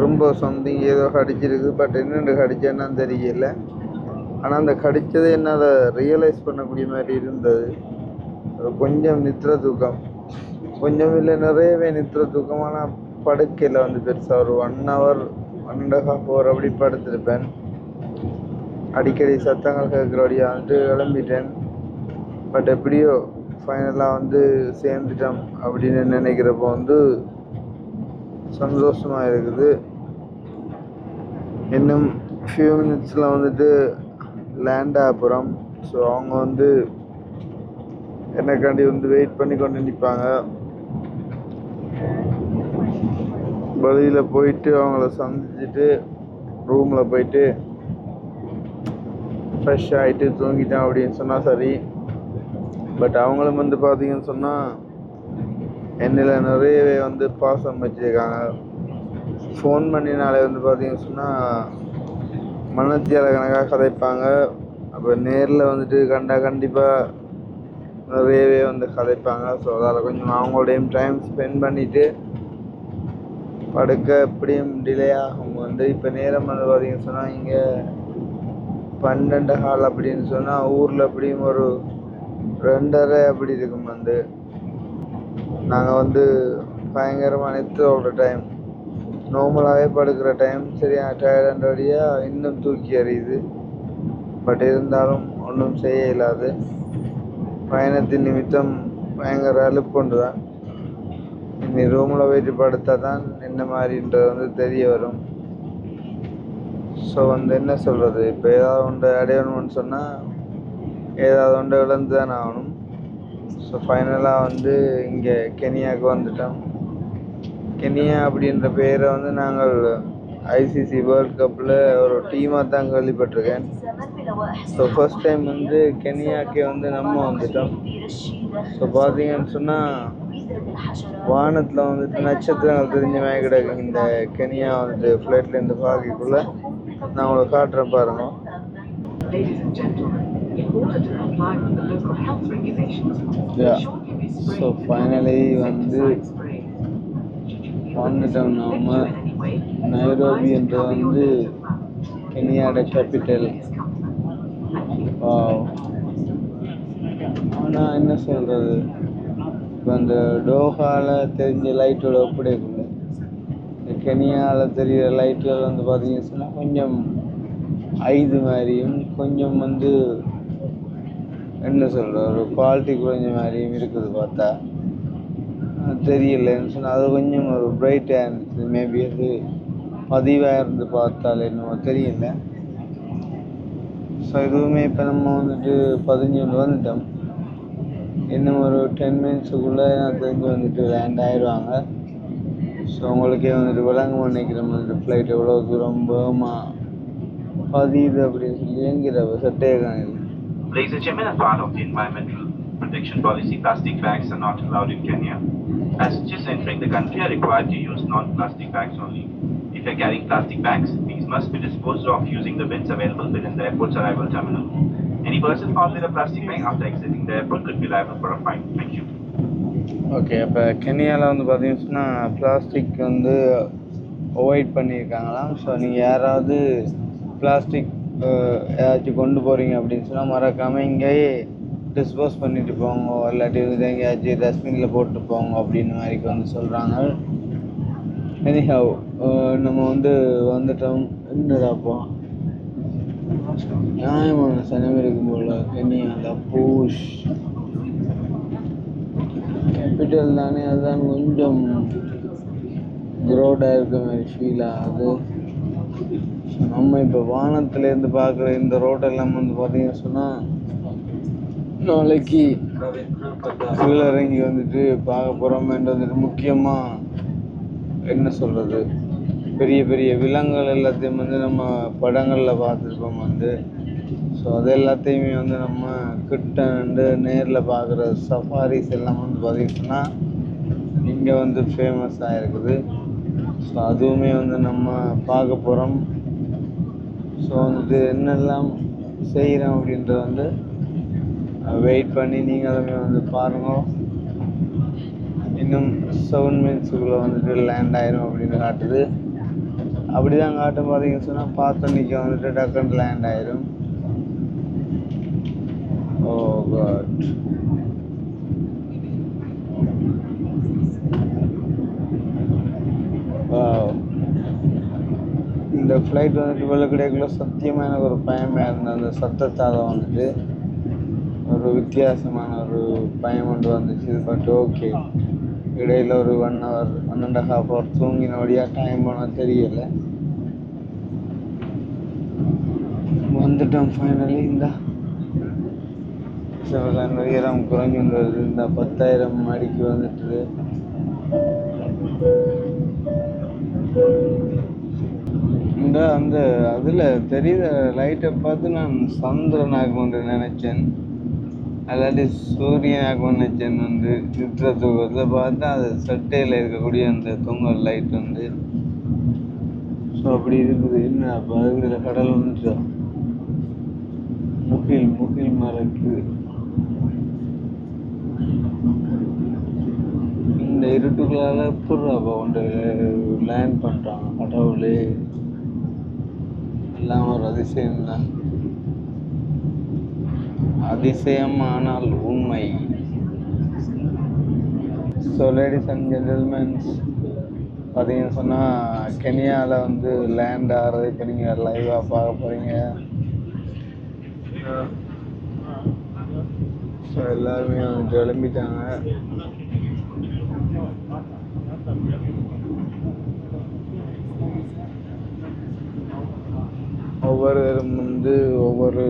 ரொம்ப சம்திங் ஏதோ கடிச்சிருக்கு. பட் என்னென்று கடிச்சேன்னா தெரியல. ஆனால் அந்த கடித்ததை என்னால் ரியலைஸ் பண்ணக்கூடிய மாதிரி இருந்தது. கொஞ்சம் நித்திர தூக்கம், கொஞ்சம் இல்லை நிறையவே நித்திர தூக்கம். ஆனால் படுக்கையில் வந்து பெருசாக ஒரு 1 hour 1.5 hour அப்படி படுத்திருப்பேன். அடிக்கடி சத்தங்கள் கேட்குறபடியாக வந்துட்டு கிளம்பிட்டேன். பட் எப்படியோ ஃபைனலாக வந்து சேர்ந்துட்டோம் அப்படின்னு நினைக்கிறப்போ வந்து சந்தோஷமாக இருக்குது. இன்னும் ஃபியூ மினிட்ஸில் வந்துட்டு லேண்ட் ஆக போகிறோம். ஸோ அவங்க வந்து எனக்காண்டி வந்து வெயிட் பண்ணி கொண்டு நிற்பாங்க. வெளியில் போயிட்டு அவங்கள சந்திச்சுட்டு ரூமில் போயிட்டு ஃப்ரெஷ் ஆகிட்டு தூங்கிட்டேன் அப்படின்னு சொன்னால் சரி. பட் அவங்களும் வந்து பார்த்தீங்கன்னு சொன்னால் என்னில் நிறையவே வந்து பாசம் வச்சுருக்காங்க. ஃபோன் பண்ணினாலே வந்து பார்த்தீங்கன்னு சொன்னால் மனத்தியால கணக்காக கதைப்பாங்க. அப்போ நேரில் வந்துட்டு கண்டிப்பாக நிறையவே வந்து கதைப்பாங்க. ஸோ அதால் கொஞ்சம் அவங்களோடையும் டைம் ஸ்பெண்ட் பண்ணிவிட்டு படுக்க எப்படியும் டிலே ஆகும். வந்து இப்போ நேரம் வந்து பார்த்தீங்கன்னு சொன்னால் இங்கே 12:15 அப்படின்னு சொன்னால் ஊரில் எப்படியும் ஒரு 2:30 அப்படி இருக்கும். வந்து நாங்கள் வந்து பயங்கரமாக நெத்தோட டைம், நார்மலாகவே படுக்கிற டைம் சரியான டயர்டடியாக இன்னும் தூக்கி எறியுது. பட் இருந்தாலும் ஒன்றும் செய்ய இயலாது. பயணத்தின் நிமித்தம் பயங்கர அலுப்புண்டு தான். இனி ரூமில் போயிட்டு படுத்தா தான் என்ன மாதிரின்றது வந்து தெரிய வரும். ஸோ வந்து என்ன சொல்கிறது, இப்போ ஏதாவது ஒன்று அடையணும்னு சொன்னால் ஏதாவது ஒன்று இழந்து தான் ஆகணும். ஸோ ஃபைனலாக வந்து இங்கே கெனியாவுக்கு வந்துட்டோம். கெனியா அப்படின்ற பேரை வந்து நாங்கள் ஐசிசி வேர்ல்ட் கப்பில் ஒரு டீமாக தான் கேள்விப்பட்டிருக்கேன். ஸோ ஃபர்ஸ்ட் டைம் வந்து கெனியாக்கே வந்து நம்ம வந்துட்டோம். ஸோ பார்த்தீங்கன்னு சொன்னால் வானத்தில் வந்துட்டு நட்சத்திரங்கள் தெரிஞ்ச மாதிரி கிடக்கு. இந்த கெனியா வந்துட்டு ஃப்ளைட்லேருந்து பார்க்கக்குள்ளே நான் உங்களுக்கு காட்டுறேன் பாருங்க. ஸோ ஃபைனலி வந்து வந்துட்டோம். நம்ம நைரோபி என்ற வந்து கெனியாவோட கேபிட்டல். ஆனால் என்ன சொல்கிறது, இப்போ அந்த டோஹாவில் தெரிஞ்ச லைட்டோட ஒப்படைக்குள்ள இந்த கெனியாவில் தெரிகிற லைட்டுகள் வந்து பார்த்தீங்கன்னு சொன்னால் கொஞ்சம் ஐது மாதிரியும் கொஞ்சம் வந்து என்ன சொல்கிற ஒரு குவாலிட்டி குறைஞ்ச மாதிரியும் இருக்குது. பார்த்தா தெரியலன்னு சொன்னால் அது கொஞ்சம் ஒரு பிரைட்டாக இருந்துச்சு. மேபி அது பதிவாக இருந்து பார்த்தாலே என்னவோ தெரியல. ஸோ இதுவுமே இப்போ நம்ம வந்துட்டு 15 வந்துட்டோம். இன்னும் ஒரு 10 மினிட்ஸுக்குள்ளே நான் தெரிஞ்சு வந்துட்டு லேண்ட் ஆயிடுவாங்க. ஸோ உங்களுக்கே வந்துட்டு விளங்க நினைக்கிறேன் வந்துட்டு ஃப்ளைட் எவ்வளோ தூரம் வேகமாக பதியுது அப்படின்னு சொல்லி எங்கிற சட்டே காணிது. Ladies and gentlemen, as part of the environmental protection policy, plastic bags are not allowed in Kenya. Passengers entering the country are required to use non-plastic bags only. If you are carrying plastic bags, these must be disposed of using the bins available within the airport's arrival terminal. Any person found with a plastic bag after exiting the airport could be liable for a fine. Thank you. Okay, அப்போ கெனியாவில் வந்து பார்த்தீங்கன்னா பிளாஸ்டிக் வந்து அவாய்ட் பண்ணியிருக்காங்களாம். ஸோ நீங்கள் யாராவது பிளாஸ்டிக் ஏதாச்சும் கொண்டு போகிறீங்க அப்படின்னு சொன்னால் மறக்காமல் இங்கேயே டிஸ்போஸ் பண்ணிட்டு போங்க, இல்லாட்டி வந்து எங்கேயாச்சும் டஸ்ட்பினில் போட்டு போங்க அப்படின்னு மாதிரிக்கு வந்து சொல்கிறாங்க. எனிஹவ் நம்ம வந்து வந்துட்டோம். என்னடாப்பா நியாயமான சனம் இருக்கும் போல் கெனியாவில் பூஷ் கேபிட்டல் தானே, அதுதான் கொஞ்சம் க்ரோடாக இருக்க மாதிரி ஃபீல் ஆகுது. நம்ம இப்போ வானத்துலேருந்து பார்க்குற இந்த ரோட்டெல்லாம் வந்து பார்த்தீங்கன்னு சொன்னால் நாளைக்கு கீழே இறங்கி வந்துட்டு பார்க்க போகிறோமேன்ட்டு வந்துட்டு முக்கியமாக என்ன சொல்கிறது, பெரிய பெரிய விலங்குகள் எல்லாத்தையும் வந்து நம்ம படங்களில் பார்த்துருப்போம் வந்து. ஸோ அது எல்லாத்தையுமே வந்து நம்ம கிட்ட வந்து நேரில் பார்க்குற சஃபாரிஸ் எல்லாம் வந்து பார்த்திங்கன்னா இங்கே வந்து ஃபேமஸாக இருக்குது. ஸோ அதுவுமே வந்து நம்ம பார்க்க போகிறோம். ஸோ வந்து என்னெல்லாம் செய்கிறோம் அப்படின்றத வந்து வெயிட் பண்ணி நீங்களுமே வந்து பாருங்க. இன்னும் 7 மினிட்ஸுக்குள்ளே வந்துட்டு லேண்ட் ஆயிரும் அப்படின்னு காட்டுது. அப்படி தான் காட்டும். பார்த்தீங்கன்னு சொன்னால் பார்த்தன்னைக்கு வந்துட்டு டக்குன்னு லேண்ட் ஆயிரும். ஓ காட், இந்த ஃப்ளைட் வந்துட்டு வெளில கிடைக்கல. சத்தியமாக எனக்கு ஒரு பயமாக இருந்தது. அந்த சத்தத்தால் வந்துட்டு ஒரு வித்தியாசமான ஒரு பயம் கொண்டு வந்துச்சு. பட் ஓகே, இடையில் ஒரு 1 hour 1.5 hour தூங்கினபடியாக டைம் போனால் தெரியலை. வந்துட்டோம் ஃபைனலி. இந்த உயரம் குறைஞ்சு வருது. இந்த 10,000 அடிக்கு வந்துட்டு இந்த அந்த அதில் தெரியுற லைட்டை பார்த்து நான் சந்திரனாக ஒன்று நினச்சேன், அல்லாட்டி சூரியனாக நினச்சேன். வந்து நிற்கிற தூக்கத்தில் பார்த்தா அது சட்டையில் இருக்கக்கூடிய அந்த தொங்கல் லைட் வந்து ஸோ அப்படி இருக்குது. என்ன அப்போ அதுக்குள்ள கடல் வந்துச்சா, முகில் மறக்குது. இந்த இருட்டுகளால் எப்படி அப்போ கொண்டு லேண்ட் பண்ணுறாங்க கடவுளே, எல்லாம் ஒரு அதிசயம்தான். அதிசயம் ஆனால் உண்மை. ஸோ லேடிஸ் அண்ட் ஜென்டில்மென்ஸ், பார்த்தீங்கன்னு சொன்னால் கெனியாவில் வந்து லேண்ட் ஆகிறது இப்போ நீங்கள் லைவாக பார்க்க போகிறீங்க. ஸோ எல்லாருமே வந்து கிளம்பிட்டாங்க. ஒவ்வொருவரும் வந்து ஒவ்வொரு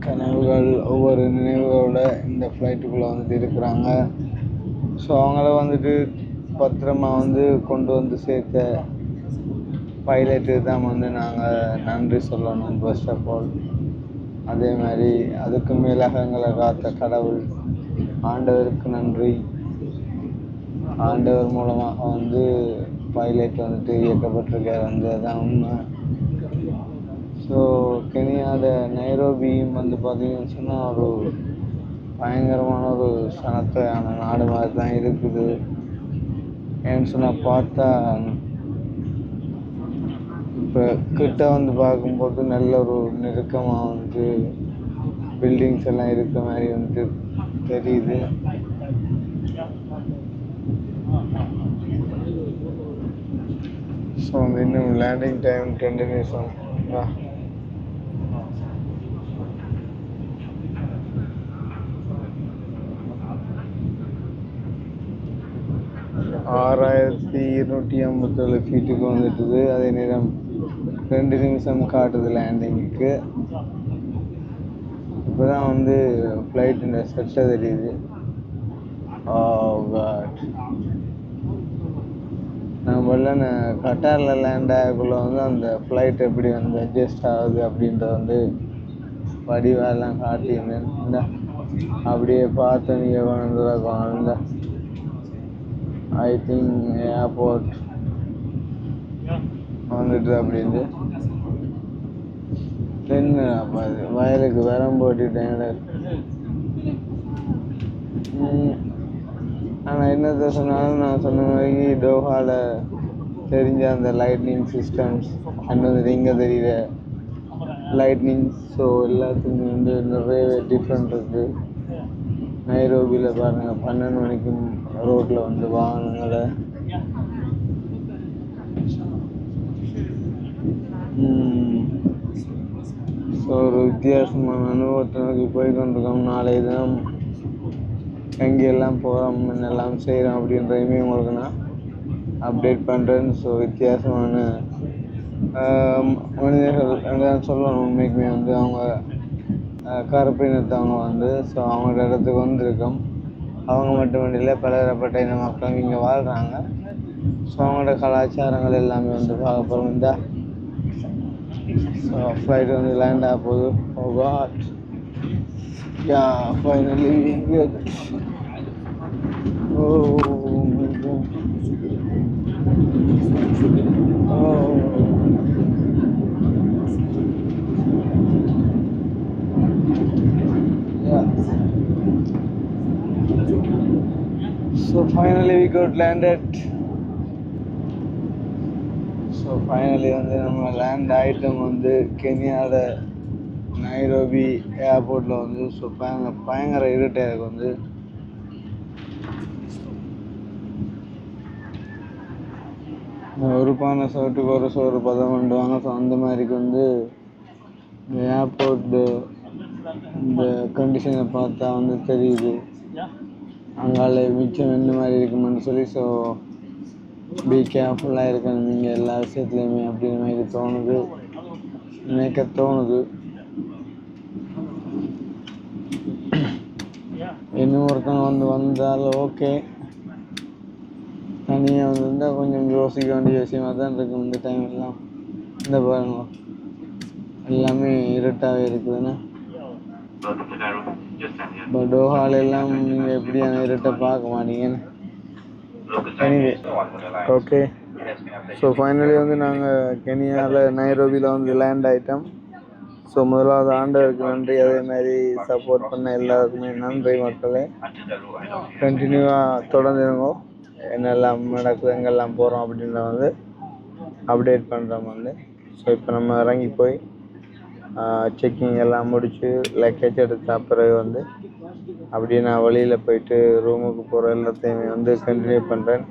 கனவுகள், ஒவ்வொரு நினைவுகளோட இந்த ஃப்ளைட்டுக்குள்ளே வந்துட்டு இருக்கிறாங்க. ஸோ அவங்கள வந்துட்டு பத்திரமா வந்து கொண்டு வந்து சேர்த்த பைலட்டு தான் வந்து நாங்கள் நன்றி சொல்லணும் ஃபர்ஸ்ட் ஆஃப் ஆல். அதே மாதிரி அதுக்கு மேலாக எங்களை காத்த கடவுள் ஆண்டவருக்கு நன்றி. ஆண்டவர் மூலமாக வந்து பைலட் வந்துட்டு இயக்கப்பட்டிருக்கார், வந்து அதான் உண்மை. ஸோ கெனியாவோட நைரோபியும் வந்து பார்த்தீங்கன்னு சொன்னால் ஒரு பயங்கரமான ஒரு சனத்தையான நாடு மாதிரி தான் இருக்குது. ஏன்னு சொன்னால் பார்த்தா இப்போ கிட்ட வந்து பார்க்கும்போது நல்ல ஒரு நெருக்கமாக வந்து பில்டிங்ஸ் எல்லாம் இருக்க மாதிரி வந்து தெரியுது. ஸோ வந்து இன்னும் லேண்டிங் டைம் 20 நிமிஷம். ஆறாயிரத்தி 257 ஃபீட்டுக்கு வந்துட்டுது. அதே நேரம் 2 நிமிஷம் காட்டுது லேண்டிங்குக்கு. இப்போ தான் வந்து ஃப்ளைட்டுன்ற செட்டை தெரியுது. நான் முதல்ல கட்டாரில் லேண்ட் ஆகக்குள்ள வந்து அந்த ஃப்ளைட் எப்படி வந்து அட்ஜஸ்ட் ஆகுது அப்படின்றத வந்து வடிவெல்லாம் காட்டியிருந்தேன். இந்த அப்படியே பார்த்து நீங்கள் கொண்டு ஐ திங்க் ஏர்போர்ட் வந்துட்டு அப்படின்னு என்ன வயலுக்கு விரம் போட்டுட்டேன். ஆனால் என்னத்தை சொன்னாலும் நான் சொன்ன மாதிரி டோஹாவில் தெரிஞ்ச அந்த லைட்னிங் சிஸ்டம்ஸ் அண்ட் வந்துட்டு இங்கே தெரியுற லைட்னிங் ஷோ எல்லாத்துக்கும் வந்து நிறைய டிஃப்ரெண்ட் இருக்குது. நைரோபியில் பாருங்கள் 12 மணிக்கு ரோட்டில் வந்து வாகனங்களை ஸோ ஒரு வித்தியாசமான அனுபவத்தை நோக்கி போய் கொண்டிருக்கோம். நாளைய தினம் எங்கெல்லாம் போகிறோம், என்னெல்லாம் செய்கிறோம் அப்படின்றதையுமே உங்களுக்கு நான் அப்டேட் பண்ணுறேன். ஸோ வித்தியாசமான மனிதர்கள் என்ன சொல்லணும், உண்மைக்குமே வந்து அவங்க கருப்பினத்தவங்க வந்து ஸோ அவங்களோட இடத்துக்கு வந்திருக்கோம். அவங்க மட்டும் இல்லை, பலதரப்பட்ட இன மக்களும் இங்கே வாழ்கிறாங்க. ஸோ அவங்களோட கலாச்சாரங்கள் எல்லாமே வந்து பார்க்க போகிறோம். இந்த ஸோ ஃப்ளைட் வந்து லேண்ட் ஆக போகுது. Oh God, yeah finally good. Oh my God, So finally we got landed. So finally வந்து நம்ம லேண்ட் ஆகிட்டோம் வந்து கெனியாவோட நைரோபி ஏர்போர்ட்டில் வந்து. ஸோ பயங்கர இருட்டாக இருக்குது வந்து. ஒரு பானை சோட்டுக்கு ஒரு சோறு பதம் பண்ணுவாங்க. ஸோ அந்த மாதிரிக்கு வந்து இந்த ஏர்போர்ட்டு இந்த கண்டிஷனை பார்த்தா வந்து தெரியுது அங்கால மிச்சம் என்ன மாதிரி இருக்குமென்னு சொல்லி. ஸோ பி கேர்ஃபுல்லாக இருக்கணும் நீங்கள் எல்லா விஷயத்துலையுமே அப்படின்ற மாதிரி தோணுது, நினைக்க தோணுது. இன்னொருத்தவங்க வந்தால் ஓகே. தனியாக வந்திருந்தால் கொஞ்சம் யோசிக்க வேண்டிய விஷயமாக தான் இருக்கும் இந்த டைம் எல்லாம். இந்த பாருங்க எல்லாமே இருட்டாகவே இருக்குதுண்ணே. இப்போ டோஹாலெல்லாம் நீங்கள் எப்படியான இருட்டை பார்க்க மாட்டீங்கன்னு. Anyway okay. ஸோ ஃபைனலி வந்து நாங்கள் கெனியாவில் நைரோபியில் வந்து லேண்ட் ஆகிட்டோம். ஸோ முதலாவது ஆண்டவருக்கு நன்றி, அதேமாதிரி சப்போர்ட் பண்ண எல்லாருக்குமே நன்றி மக்களே. கண்டினியூவாக தொடர்ந்துருங்கோ, என்னெல்லாம் நடக்குது எங்கெல்லாம் போகிறோம் அப்படின்றத வந்து அப்டேட் பண்ணுறோம் வந்து. ஸோ இப்போ நம்ம இறங்கி போய் செக்கிங் எல்லாம் முடித்து லக்கேஜ் எடுத்த பிறகு வந்து அப்படியே நான் வழியில் போயிட்டு ரூமுக்கு போகிற எல்லாத்தையுமே வந்து கண்டினியூ பண்ணுறேன்.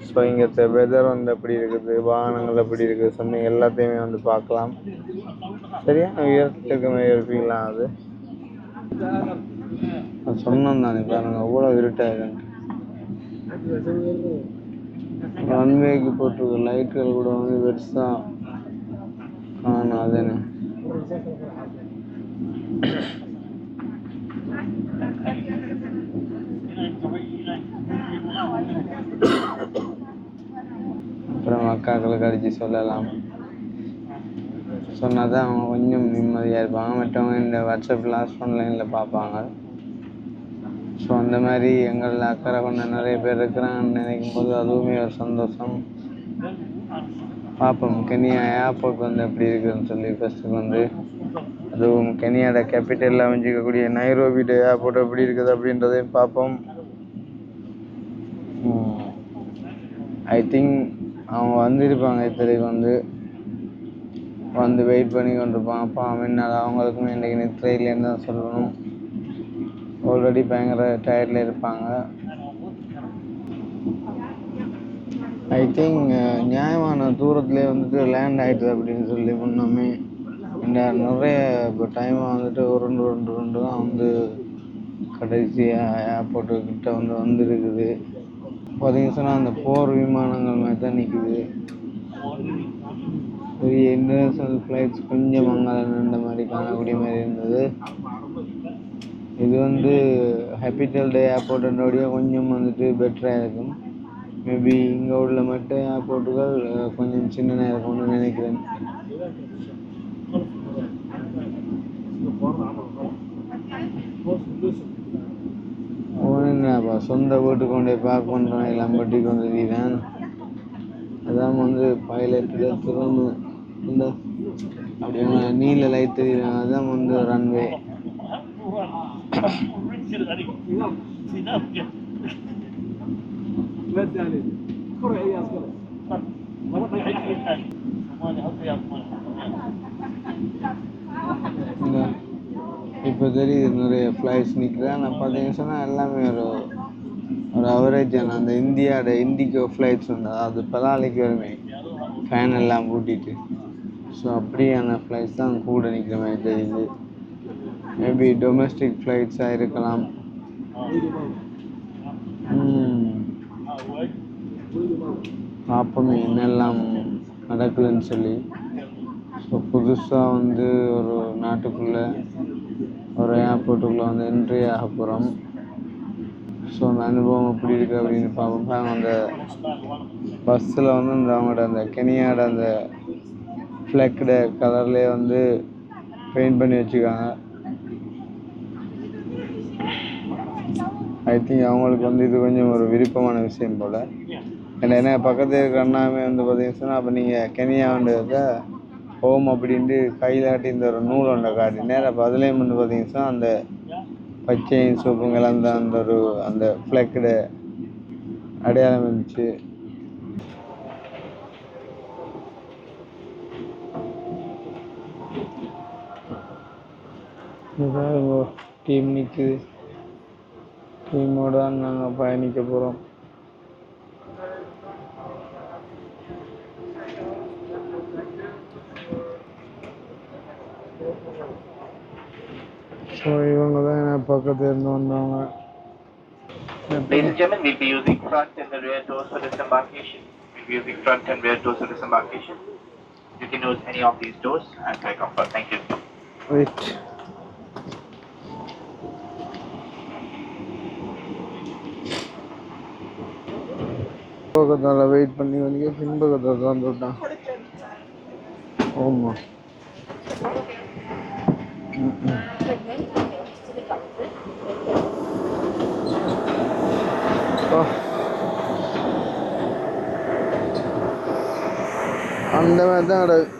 ஸோ இங்கே வெதர் வந்து எப்படி இருக்குது, வாகனங்கள் எப்படி இருக்குது, சொன்னீங்க எல்லாத்தையுமே வந்து பார்க்கலாம். சரியா உயரத்துக்கு இருப்பீங்களாம். அது நான் சொன்னேன் தானே பாருங்க அவ்வளோ இருட்டாயிருங்க. ரன்வேக்கு போட்டிருக்க லைட்டுகள் கூட வந்து பெருசாக காணும். அதுன்னு அப்புறம் அக்காக்களுக்கு அடித்து சொல்லலாம், சொன்னால் தான் அவங்க கொஞ்சம் நிம்மதியாக இருப்பாங்க. மற்றவங்க இந்த வாட்ஸ்அப் லாஸ்ட் ஆன்லைனில் பார்ப்பாங்க. ஸோ அந்த மாதிரி எங்களில் அக்கறை கொண்ட நிறைய பேர் இருக்கிறாங்கன்னு நினைக்கும் போது அதுவுமே ஒரு சந்தோஷம். பார்ப்போம் கெனியா ஏர்போர்ட் வந்து எப்படி இருக்குதுன்னு சொல்லி ஃபஸ்ட்டுக்கு வந்து, அதுவும் கெனியாவோட கேபிட்டலில் அமைஞ்சிக்கக்கூடிய நைரோபியோட ஏர்போர்ட் எப்படி இருக்குது அப்படின்றதையும் பார்ப்போம். ஐ திங்க் அவங்க வந்திருப்பாங்க, இத்தனைக்கு வந்து வெயிட் பண்ணி கொண்டிருப்பாங்க. அப்போ முன்னால் அவங்களுக்குமே இன்றைக்கி நித்திரையிலேருந்து தான் சொல்லணும். ஆல்ரெடி பயங்கர டயர்டில் இருப்பாங்க. ஐ திங்க் நியாயமான தூரத்துலேயே வந்துட்டு லேண்ட் ஆகிடுது அப்படின்னு சொல்லி முன்னமே இந்த நிறைய இப்போ டைமாக வந்துட்டு ஒரு ரெண்டு தான் வந்து கடைசியாக ஏர்போர்ட்டுக்கிட்ட வந்துருக்குது. பார்த்தீங்கன்னா சொன்னால் அந்த போர் விமானங்கள் மாதிரி தான் நிற்குது. பெரிய இன்டர்நேஷ்னல் ஃப்ளைட்ஸ் கொஞ்சம் அங்கே நின்ற மாதிரி காணக்கூடிய மாதிரி இருந்தது. இது வந்து கேபிட்டல் டே ஏர்போர்ட்டோடைய கொஞ்சம் வந்துட்டு பெட்டராக இருக்கும். மேபி இங்கே உள்ள மற்ற ஏர்போர்ட்டுகள் கொஞ்சம் சின்னதாக இருக்கும்னு நினைக்கிறேன். என்னப்பா சொந்த வீட்டுக்கு கொண்டே பார்க் பண்ணுறோம் எல்லாம் பட்டிக்கு வந்து தான். அதான் வந்து பைலட்டில் திறந்து இந்த அப்படி நீல லைட் தெரியுறாங்க. அதுதான் வந்து ரன்வே. இப்போ தெரியுது நிறைய ஃப்ளைட்ஸ் நிற்கிறேன். நான் பார்த்தீங்கன்னு சொன்னால் எல்லாமே ஒரு அவரேஜான அந்த இந்தியாவோட இண்டிகோ ஃப்ளைட்ஸ் உண்டு, அது பலாலைக்கு வருமே ஃபேன் எல்லாம் பூட்டிட்டு. ஸோ அப்படியான ஃப்ளைட்ஸ் தான் கூட நிற்கிற மாதிரி தெரியுது. மேபி டொமஸ்டிக் ஃப்ளைட்ஸாக இருக்கலாம். பார்ப்போமே என்னெல்லாம் நடக்குதுன்னு சொல்லி. ஸோ புதுசாக வந்து ஒரு நாட்டுக்குள்ளே ஒரு ஏர்போர்ட்டுக்குள்ளே வந்து என்ட்ரி ஆக போகிறோம். ஸோ அந்த அனுபவம் எப்படி இருக்குது அப்படின்னு பார்ப்போம். அந்த பஸ்ஸில் வந்து இந்த அவங்களோட அந்த கெனியாவோட அந்த ஃப்ளெக்டு கலர்லேயே வந்து பெயிண்ட் பண்ணி வச்சுருக்காங்க. ஐ திங்க் அவங்களுக்கு வந்து இது கொஞ்சம் ஒரு விருப்பமான விஷயம் போல். ஏன்னா பக்கத்தில் இருக்கிற அண்ணாமே வந்து பார்த்தீங்கன்னா, அப்போ நீங்கள் கெனியா வந்து ஹோம் அப்படின்ட்டு கையிலாட்டி இந்த ஒரு நூல் ஒன்றை காட்டினேன். அப்போ அதுலேயும் வந்து பார்த்தீங்கன்னா அந்த பச்சையும் சோப்புங்கள் அந்த ஃப்ளெக்டு அடையாளம் இருந்துச்சு. டீம் நிற்குது. டீமோடு தான் நாங்கள் பயணிக்க போகிறோம். ஸோ இவங்க தான் எனக்கு பக்கத்தில் இருந்து வந்தவங்க. Ladies and gentlemen, we'll be using front and the rear doors for disembarkation. We'll be using front and rear doors for disembarkation. You can use any of these doors and try comfort. Thank you. Wait. பக்கத்தால் வெயிட் பண்ணி வந்து பின்பக்கத்தில் திறந்து விட்டான். ஆமாம். அந்த மாதிரி தான் கிடக்கு.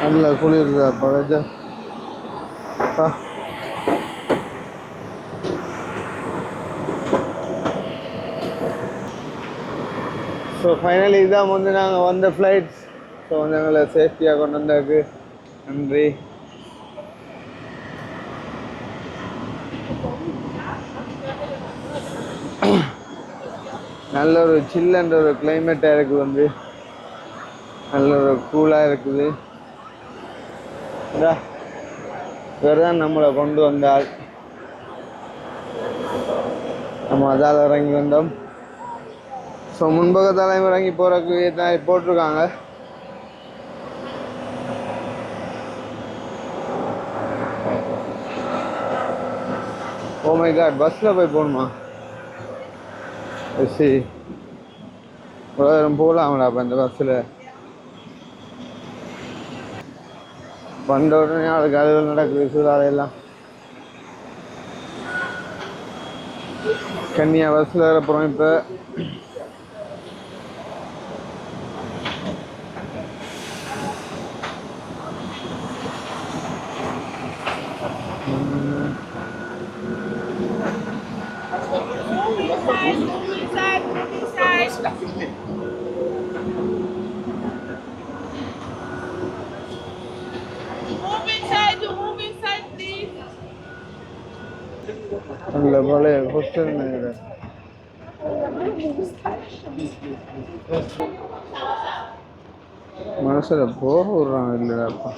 நல்ல குளிர்தா பழச்சா. ஸோ ஃபைனலி இதான் வந்து நாங்கள் வந்த ஃப்ளைட்ஸ். ஸோ வந்து எங்களை சேஃப்டியாக கொண்டு வந்தாக்கு நன்றி. நல்ல ஒரு சில்லுன்ற ஒரு கிளைமேட்டாக இருக்குது, வந்து நல்ல ஒரு கூலாக இருக்குது. இவர் தான் நம்மளை கொண்டு வந்தால் நம்ம அதால் இறங்கி வந்தோம். ஸோ முன்பக்கத்தால் இறங்கி போகிறதுக்கு போட்டிருக்காங்க. ஓ மை காட், பஸ்ஸில் போய் போகணுமா? சரி, போகலாம்டா அப்போ இந்த பஸ்ஸில். வந்த உடனே அதுக்கு அதுகள் நடக்குது சூறாலையெல்லாம். கன்னியா பஸ்ஸில் வரப்போகிறோம் இப்போ. நல்ல பழைய ஹோஸ்டல் நினைக்கிறேன். மனசில் போக விடுறாங்க இல்லைடாப்பா.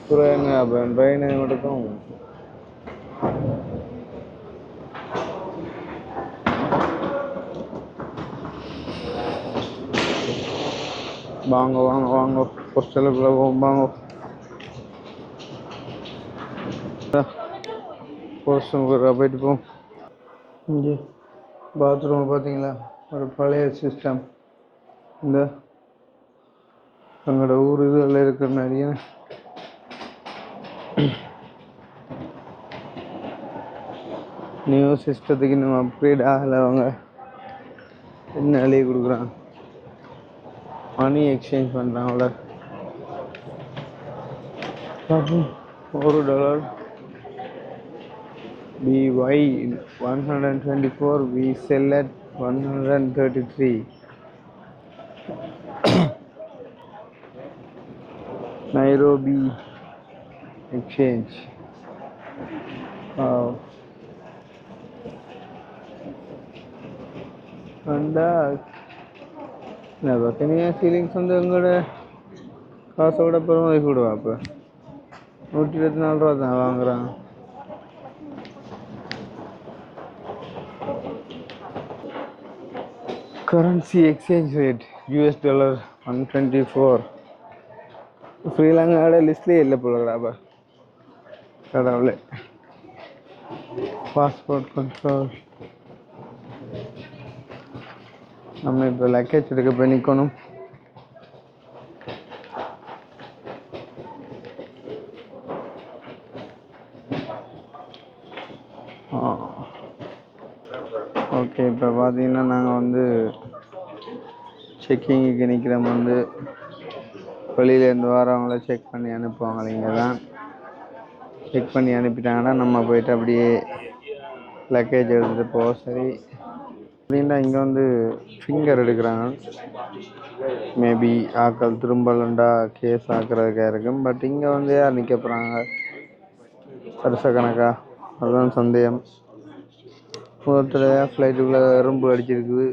புரியங்க அப்போ ட்ரெயின் மட்டும் வாங்க வாங்க வாங்க ஹோஸ்டலுக்குள்ளே வாங்க. ஹோஸ்டலுக்குள்ள போயிட்டு போவோம். இங்கே பாத்ரூம் பார்த்தீங்களா, ஒரு பழைய சிஸ்டம். இந்த எங்களோட ஊர் இதில் இருக்கிற நிறைய நியூ சிஸ்டத்துக்கு இன்னும் அப்கிரேட் ஆகலை. அவங்க என்ன எழுதி கொடுக்குறாங்க, மணி exchange பண்ணுறாங்கள. $1 BY 124, we sell at 133. Nairobi exchange. And கனியா feelings வந்து எங்களோட காசோட பெருமை கூடுவா. இப்போ 124 ரூபா தான் வாங்குறான். Currency exchange rate $, 124. ஸ்ரீலங்காவோட லிஸ்ட்லேயே இல்லை போலடாப்பா. கடவுளே. Passport control. நம்ம இப்போ லக்கேஜ் எடுக்க போய் நிற்கணும். ஓகே, இப்போ பார்த்தீங்கன்னா நாங்கள் வந்து செக்கிங்குக்கு நிற்கிறோம். வந்து வெளியிலேருந்து வரவங்கள செக் பண்ணி அனுப்புவாங்க. இங்கே தான் செக் பண்ணி அனுப்பிட்டாங்கன்னா நம்ம போயிட்டு அப்படியே லக்கேஜ் எடுத்துகிட்டு போக. சரி அப்படின்னா இங்கே வந்து ஃபிங்கர் எடுக்கிறாங்க. மேபி ஆக்கள் திரும்பலண்டா கேஸ் ஆக்குறதுக்காக இருக்கும். பட் இங்கே வந்து யார் நிற்க போகிறாங்க வருஷ கணக்கா? அதுதான் சந்தேகம். முதல்ல ஃப்ளைட்டுக்குள்ளே எறும்பு அடிச்சிருக்குது.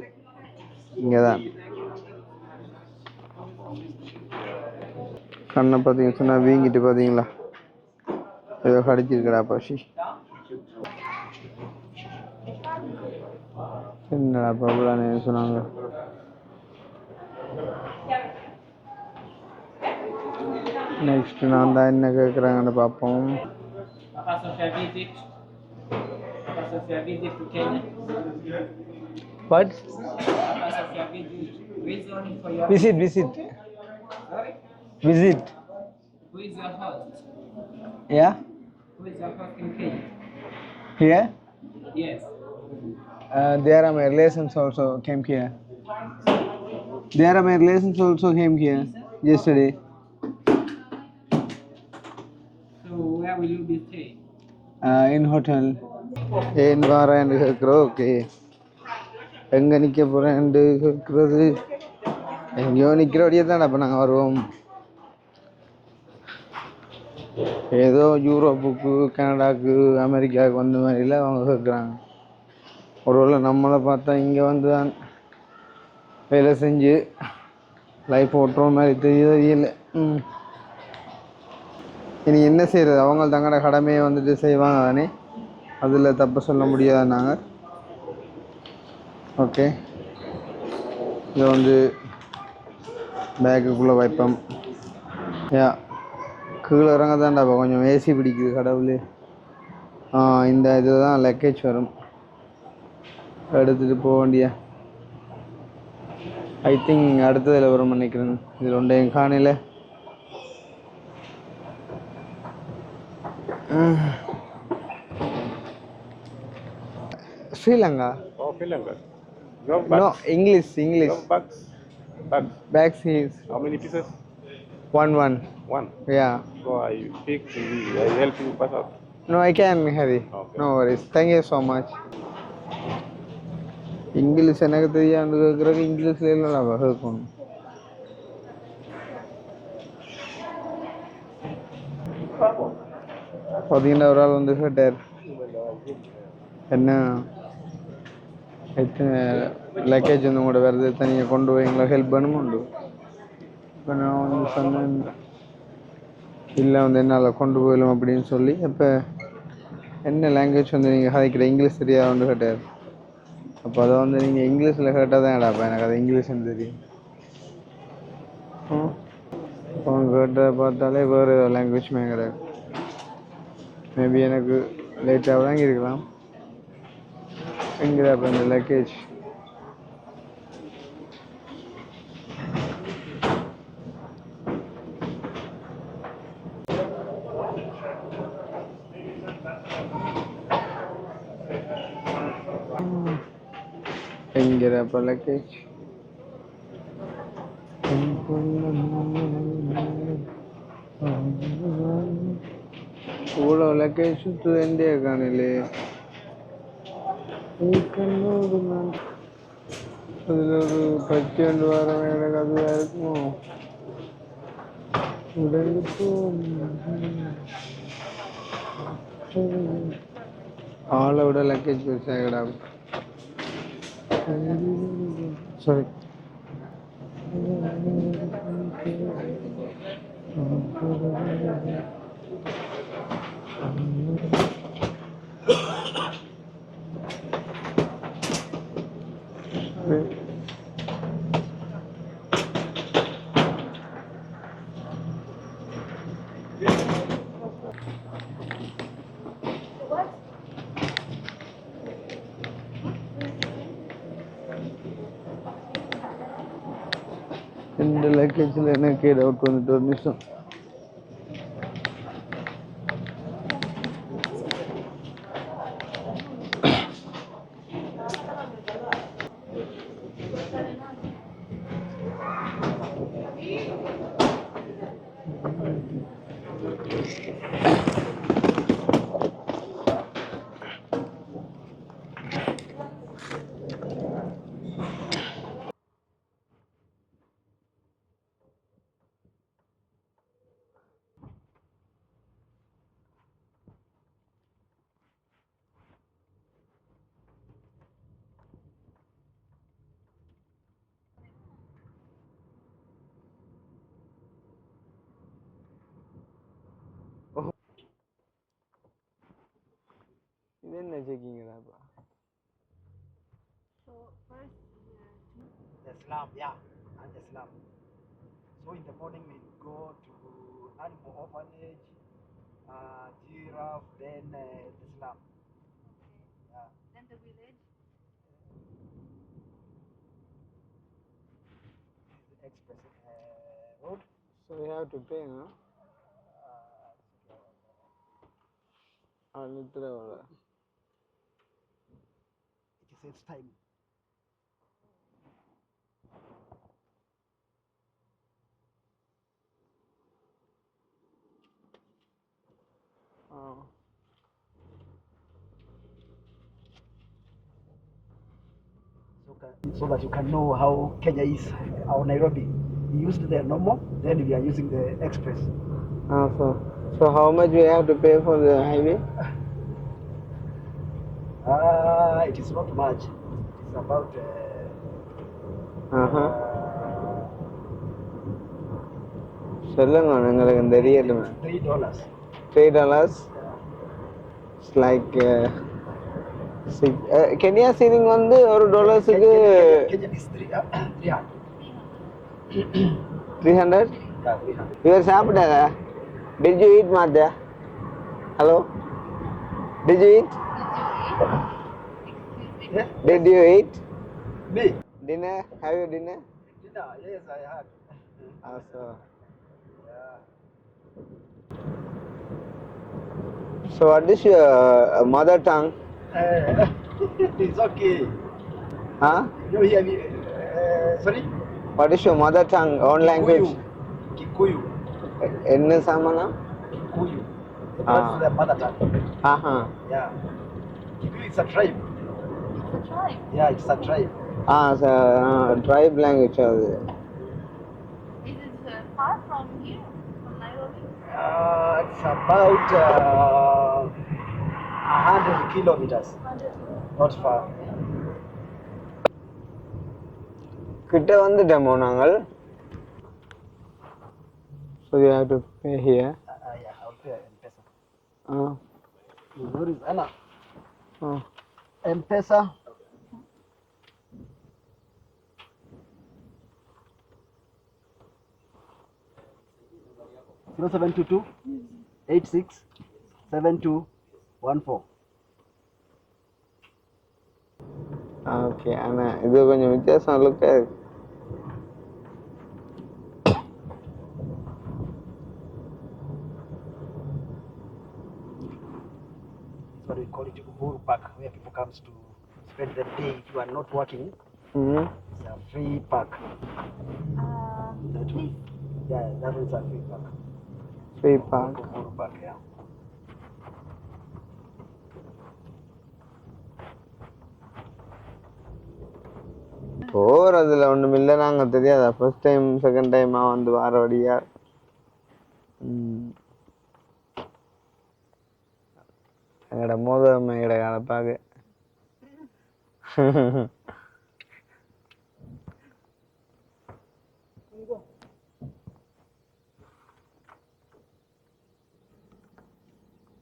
இங்கே தான் கண்ணை பார்த்தீங்க சொன்னால் வீங்கிட்டு பார்த்தீங்களா, ஏதோ கடிச்சிருக்கடா பசி. என்னடா, சொன்னாங்க நெக்ஸ்ட் நான் தான் என்ன கேட்குறாங்கன்னு பார்ப்போம். Papa Sophia visit. Papa Sophia visit to Kenya. But Papa Sophia visit. Reason for your visit Sorry? Visit Who is your host? Yeah Who is your host in Kenya? Here Yes. there are my relations also came here. There are my relations also came here yesterday. So where will you be staying? In hotel. ஏன் வரேன்னு கேட்குறோம். ஓகே எங்கே நிற்க போகிறேன்னு கேட்குறது. எங்கேயோ நிற்கிறபடியே தான் அப்போ நாங்கள் வருவோம். ஏதோ யூரோப்புக்கு கனடாவுக்கு அமெரிக்காவுக்கு வந்த மாதிரில அவங்க கேட்குறாங்க. ஒருவேளை நம்மளை பார்த்தா இங்கே வந்து தான் வேலை செஞ்சு லைஃப் ஓட்டுற மாதிரி தெரியல. இனி என்ன செய்கிறது, அவங்க தங்களோட கடமையை வந்துட்டு செய்வாங்க தானே, அதில் தப்பு சொல்ல முடியாது நாங்கள். ஓகே இதை வந்து பேக்குக்குள்ளே வைப்போம். யா கீழே இறங்க தான்டாப்பா கொஞ்சம் ஏசி பிடிக்குது கடவுள். இந்த இதில் தான் லக்கேஜ் வரும், எடுத்துகிட்டு போக வேண்டிய. ஐ திங்க் அடுத்ததில் வரும் நினைக்கிறேன். இது ரெண்டையும் காணையில். Sri Lanka. Oh, Finland. Your No, bags. English. Your bags. Bags. Bags is How many pieces? one. One. Yeah. So I pick. I help you pass out. No, I can hurry. Okay. No worries. Thank you so much. English எனக்கு தெரியாது கேட்குறதுக்கு இங்கிலீஷில் இல்லை கேட்கணும். பார்த்தீங்கன்னா ஒரு ஆள் வந்து கேட்டார், என்ன எத்தனை லக்கேஜ் வந்து உங்களோட வருது, தனியாக கொண்டு போய் எங்களை ஹெல்ப் பண்ணுமுண்டு. இப்போ நான் வந்து சொன்னேன் இல்லை வந்து என்னால் கொண்டு போயிடும் அப்படின்னு சொல்லி. அப்போ என்ன லாங்குவேஜ் வந்து நீங்கள் கதைக்கிற இங்கிலீஷ் தெரியாது வந்து கேட்டார். அப்போ அதை வந்து நீங்கள் இங்கிலீஷில் கேட்டால் தான் கேடாப்பா எனக்கு அது இங்கிலீஷ்னு தெரியும். அவங்க கேட்ட பார்த்தாலே வேறு ஏதோ லாங்குவேஜ்மே கிடையாது. மேபி எனக்கு லேட்டாக வாங்கி இருக்கலாம். எங்கிறப்ப இந்த லக்கேஜ் எங்கிறப்ப லக்கேஜ் இவ்வளோ லக்கேஜ் சுற்று எந்தே காணலே. அதில் ஒரு பச்சை ரெண்டு வாரம் எனக்கு அதுவாக இருக்குமோ உடலுக்கு ஆளை விட லக்கேஜ் பெருசாக கிடாது. சாரி இந்த லக்கேஜில் எனக்கு டவுட் வந்துட்டு ஒரு நிமிஷம். இது என்ன செக்கிங்கடாப்பா? The slum, yeah, and the slum. So in the morning we go to animal orphanage, giraffe, then the slum. Yeah. Then the village. This is the express road. So we have to pay, no? Literally. It saves time. Oh. So that you can know how Kenya is, how Nairobi. We used the normal, then we are using the express. So how much we have to pay for the highway? It is not much. It is about சொல்லுங்க எங்களுக்கு தெரியட்டுமே. $3. $3. It's like Kenya ceiling வந்து ஒரு டாலர்ஸுக்கு Kenya is 300. 300. Yeah, 300. இவர் சாப்பிட்டாங்க. Did you eat Madhya? Hello? Did you eat? Yeah? Did you eat? Me? Dinner? Have you dinner? Dinner? Yes, I had. Also. Yeah. So what is your mother tongue? It's okay. Huh? You hear me? Sorry? What is your mother tongue, own language? Kikuyu. என்ன சமணம்? Kikuyu. That's the mother tongue. Yeah. Kikuyu is a tribe. It's a tribe. Yeah, it's a tribe. Tribe language அது. Is it far from here, from Nairobi? It's about 100 kilometers. 100. Not far. கிட்ட வந்துட்டோமோ நாங்கள். So you have to pay here. Yeah, I'll pay M-Pesa. Where is Anna? M-Pesa. Zero 722 86 7214. Okay அண்ணா இது கொஞ்சம் வித்தியாசம் லுக்கா இருக்கு. So we call it Uhuru Park, where people comes to spend the day if you are not working. It's a free park. Please. Yeah, that is a free park. Free park. Uhuru Park, yeah. போகிறதுல ஒன்றும் இல்லை, நாங்கள் தெரியாதா ஃபர்ஸ்ட் டைம் செகண்ட் டைமாக வந்து வார வழியா. எங்கட மோதம் எங்கட கலப்பாக.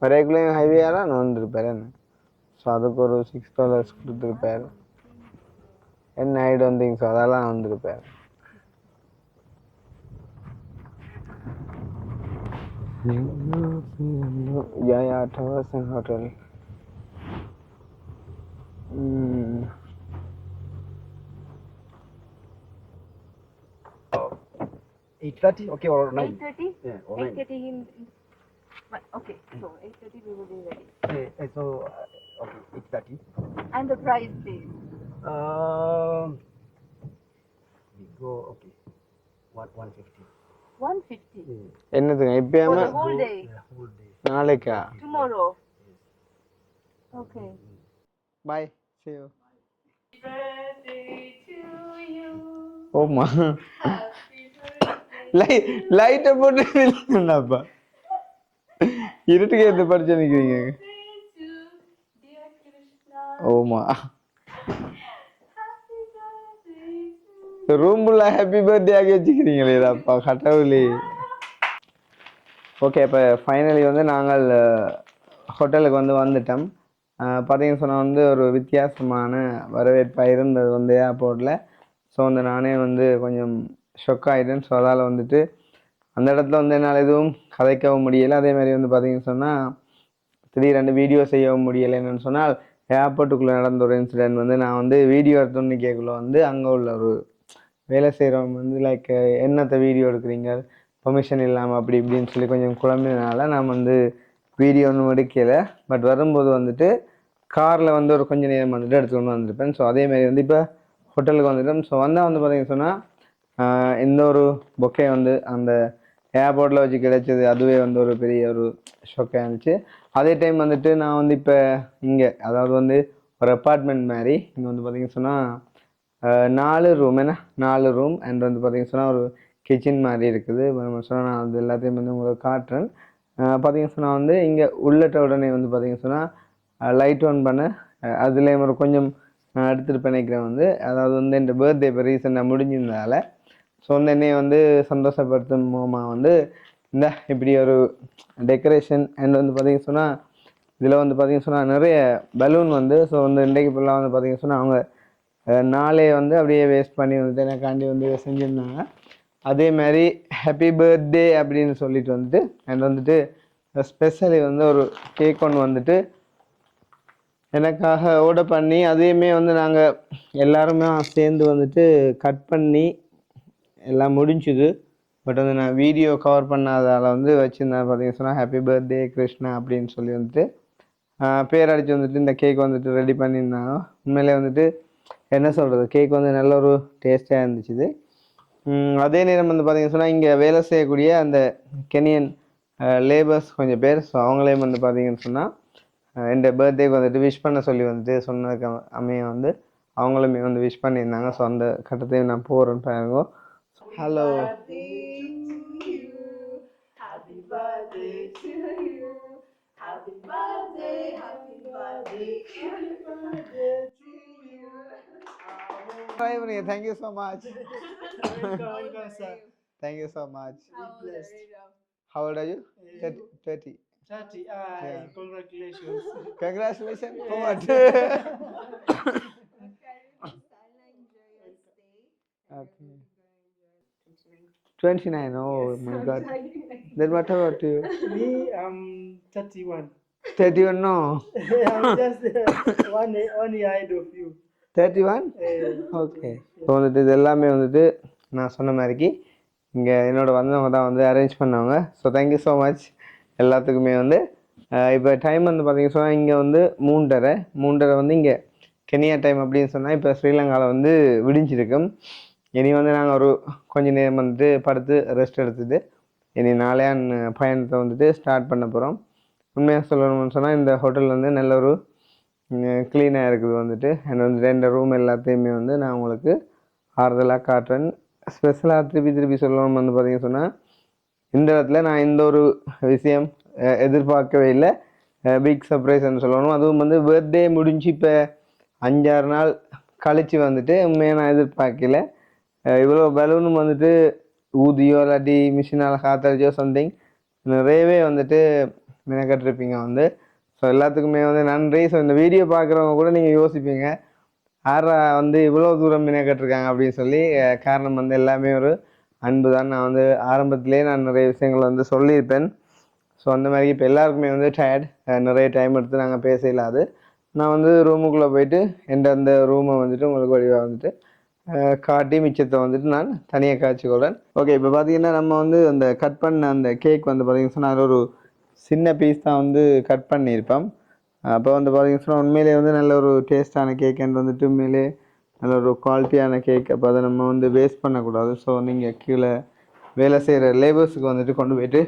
வரைக்குள்ளேயும் ஹைவேயால நான் வந்துருப்பாரு. ஸோ அதுக்கு ஒரு $6 கொடுத்துருப்பாரு. என்ன ஐ டோன்ட் திங்க் ஸோ அதெல்லாம் வந்திருப்பார். Yeah, Towers and Hotel. 8:30, okay, or 9? 8:30? Yeah, or 9. 8:30 okay, so 8:30 we will be ready. So, okay, 8:30. And the price, please. We go, okay, 150. 150. என்னதுங்க For இப்பயாம the whole day. Yeah, whole day. நாளைக்கா? Tomorrow. Okay. Bye. See you. Birthday to you. ஓமா Happy birthday. லைட்டை போட்டு என்னப்பா இருட்டுக்கு எந்த படிச்சு நிற்கிறீங்க? to dear Krishna. ஓமா Happy birthday to ரூம்புள்ள ஹாப்பி பர்த்டே ஆகி வச்சுக்கிறீங்களே அப்பா கடவுளே. ஓகே, இப்போ ஃபைனலி வந்து நாங்கள் ஹோட்டலுக்கு வந்துட்டோம். பார்த்தீங்கன்னு சொன்னால் வந்து ஒரு வித்தியாசமான வரவேற்பாக இருந்தது வந்து ஏர்போர்ட்டில். ஸோ வந்து நானே வந்து கொஞ்சம் ஷொக் ஆகிட்டேன். ஸோ அதால் வந்துட்டு அந்த இடத்துல வந்து என்னால் எதுவும் கதைக்கவும் முடியலை. அதே மாதிரி வந்து பார்த்தீங்கன்னு சொன்னால் திடீரெண்டு வீடியோ செய்யவும் முடியலை. என்னென்னு சொன்னால் ஏர்போர்ட்டுக்குள்ளே நடந்த ஒரு இன்சிடென்ட் வந்து நான் வந்து வீடியோ எடுத்தோன்னு கேட்கல வந்து அங்கே உள்ள ஒரு வேலை செய்கிறவங்க வந்து லைக் என்னத்தை வீடியோ எடுக்கிறீங்க பெர்மிஷன் இல்லாமல் அப்படி இப்படின்னு சொல்லி கொஞ்சம் குழம்பினால நான் வந்து வீடியோ ஒன்றும் எடுக்கலை. பட் வரும்போது வந்துட்டு காரில் வந்து ஒரு கொஞ்சம் நேரம் வந்துட்டு எடுத்துக்கொண்டு வந்திருப்பேன். ஸோ அதேமாதிரி வந்து இப்போ ஹோட்டலுக்கு வந்துட்டோம். ஸோ வந்தால் வந்து பார்த்தீங்கன்னு சொன்னால் இந்த ஒரு பொக்கே வந்து அந்த ஏர்போர்ட்டில் வச்சு கிடைச்சது அதுவே வந்து ஒரு பெரிய ஒரு ஷாக்காக இருந்துச்சு. அதே டைம் வந்துட்டு நான் வந்து இப்போ இங்கே அதாவது வந்து ஒரு அப்பார்ட்மெண்ட் மாதிரி இங்கே வந்து பார்த்தீங்கன்னு சொன்னால் 4 ரூம் என்ன 4 ரூம் அண்ட் வந்து பார்த்தீங்கன்னு சொன்னால் ஒரு கிச்சன் மாதிரி இருக்குது. சொன்னால் நான் அது எல்லாத்தையும் வந்து உங்களுக்கு காட்டுறேன். பார்த்தீங்கன்னு சொன்னால் வந்து இங்கே உள்ளட்ட உடனே வந்து பார்த்தீங்கன்னு சொன்னால் லைட் ஆன் பண்ண அதுலேயும் ஒரு கொஞ்சம் நான் எடுத்துகிட்டு நினைக்கிறேன் வந்து அதாவது வந்து என் பர்த்டே இப்போ ரீசெண்டாக முடிஞ்சிருந்ததால் ஸோ வந்து என்னையை வந்து சந்தோஷப்படுத்தும் மூலமாக வந்து இந்த இப்படி ஒரு டெக்கரேஷன் அண்ட் வந்து பார்த்தீங்கன்னு சொன்னால் இதில் வந்து பார்த்தீங்கன்னு சொன்னால் நிறைய பலூன் வந்து ஸோ வந்து இன்றைக்கு ஃபுல்லாக வந்து பார்த்தீங்கன்னு சொன்னால் அவங்க நாளே வந்து அப்படியே வேஸ்ட் பண்ணி வந்துட்டு எனக்காண்டி வந்து செஞ்சுருந்தாங்க. அதே மாதிரி ஹாப்பி பர்த்டே அப்படின்னு சொல்லிட்டு வந்துட்டு அண்ட் வந்துட்டு ஸ்பெஷலி வந்து ஒரு கேக் ஒன்று வந்துட்டு எனக்காக ஆர்டர் பண்ணி அதையுமே வந்து நாங்கள் எல்லாருமே சேர்ந்து வந்துட்டு கட் பண்ணி எல்லாம் முடிஞ்சுது. பட் வந்து நான் வீடியோ கவர் பண்ணாதால் வந்து வச்சுருந்தேன். பார்த்தீங்கன்னு சொன்னால் ஹாப்பி பர்த்டே கிருஷ்ணா அப்படின்னு சொல்லி வந்துட்டு பேர் அடித்து வந்துட்டு இந்த கேக் வந்துட்டு ரெடி பண்ணியிருந்தாங்க. உண்மையிலே வந்துட்டு என்ன சொல்கிறது கேக் வந்து நல்ல ஒரு டேஸ்ட்டாக இருந்துச்சு. அதே நேரம் வந்து பார்த்தீங்கன்னு சொன்னால் இங்கே வேலை செய்யக்கூடிய அந்த கெனியன் லேபர்ஸ் கொஞ்சம் பேர் ஸோ அவங்களையும் வந்து பார்த்தீங்கன்னு சொன்னால் என் பர்த்டேக்கு வந்துட்டு விஷ் பண்ண சொல்லி வந்துட்டு சொன்னதுக்கு அமைய வந்து அவங்களுமே வந்து விஷ் பண்ணியிருந்தாங்க. ஸோ அந்த கட்டத்தையும் நான் போகிறேன்னு பாருங்க. Hello Thank you so much. Welcome, sir. Thank you so much. Blessed. How old are you? 30. 30. Yeah. Congratulations. Congratulations for what? Okay. 29. Oh my God. Then what about you? Me, I'm 31. 31? No. I'm just one year ahead of you. 31? Okay. So வந்துட்டு இது எல்லாமே வந்துட்டு நான் சொன்ன மாதிரிக்கு இங்கே என்னோட வந்தவங்க தான் வந்து அரேஞ்ச் பண்ணவங்க. ஸோ தேங்க்யூ ஸோ மச் எல்லாத்துக்குமே வந்து இப்போ டைம் வந்து பார்த்தீங்கன்னு சொன்னால் இங்கே வந்து 3:30 வந்து இங்கே கெனியா டைம் அப்படின்னு சொன்னால் இப்போ ஸ்ரீலங்காவில் வந்து விடிஞ்சிருக்கும். இனி வந்து நாங்கள் ஒரு கொஞ்சம் நேரம் வந்துட்டு படுத்து ரெஸ்ட் எடுத்துட்டு இனி நாளையான் பயணத்தை வந்துட்டு ஸ்டார்ட் பண்ண போகிறோம். உண்மையாக சொல்லணும்னு சொன்னால் இந்த ஹோட்டல் வந்து நல்ல ஒரு க்ளீனாக இருக்குது வந்துட்டு அண்ட் வந்து 2 ரூம் எல்லாத்தையுமே வந்து நான் உங்களுக்கு ஆறுதலாக காட்டுறேன். ஸ்பெஷலாக திருப்பி சொல்லணும் வந்து பார்த்தீங்கன்னு சொன்னால் இந்த இடத்துல நான் இந்த ஒரு விஷயம் எதிர்பார்க்கவே இல்லை. பிக் சர்ப்ரைஸ்ன்னு சொல்லணும். அதுவும் வந்து பர்த்டே முடிஞ்சு இப்போ 5-6 நாள் கழித்து வந்துட்டு உண்மையாக நான் எதிர்பார்க்கல. இவ்வளோ பலூனும் வந்துட்டு ஊதியோ இல்லாட்டி மிஷினால் காத்தடிச்சோ சம்திங் நிறையவே வந்துட்டு மெனக்கட்டிருப்பீங்க வந்து. ஸோ எல்லாத்துக்குமே வந்து நன்றி. ஸோ இந்த வீடியோ பார்க்குறவங்க கூட நீங்கள் யோசிப்பீங்க யாரா வந்து இவ்வளோ தூரம் மெனக்கட்டிருக்காங்க அப்படின்னு சொல்லி. காரணம் வந்து எல்லாமே ஒரு அன்பு தான். நான் வந்து ஆரம்பத்திலே நான் நிறைய விஷயங்கள் வந்து சொல்லியிருப்பேன். ஸோ அந்த மாதிரி இப்போ எல்லாருக்குமே வந்து டயர்ட் நிறைய டைம் எடுத்து நாங்கள் பேச இல்லாது நான் வந்து ரூமுக்குள்ளே போயிட்டு அந்த ரூமை வந்துட்டு உங்களுக்கு வழிவாக வந்துட்டு காட்டி மிச்சத்தை வந்துட்டு நான் தனியாக காய்ச்சிக்கொள்கிறேன். ஓகே, இப்போ பார்த்தீங்கன்னா நம்ம வந்து அந்த கட் பண்ண அந்த கேக் வந்து பார்த்தீங்கன்னு சொன்னால் ஒரு சின்ன பீஸ் தான் வந்து கட் பண்ணியிருப்போம். அப்போ வந்து பார்த்தீங்கன்னு சொன்னால் உண்மையிலே வந்து நல்ல ஒரு டேஸ்டான கேக் அண்ட் வந்துட்டு உண்மையிலே நல்ல ஒரு குவாலிட்டியான கேக். அப்போ அதை நம்ம வந்து வேஸ்ட் பண்ணக்கூடாது. ஸோ நீங்கள் கீழே வேலை செய்கிற லேபர்ஸுக்கு வந்துட்டு கொண்டு போயிட்டு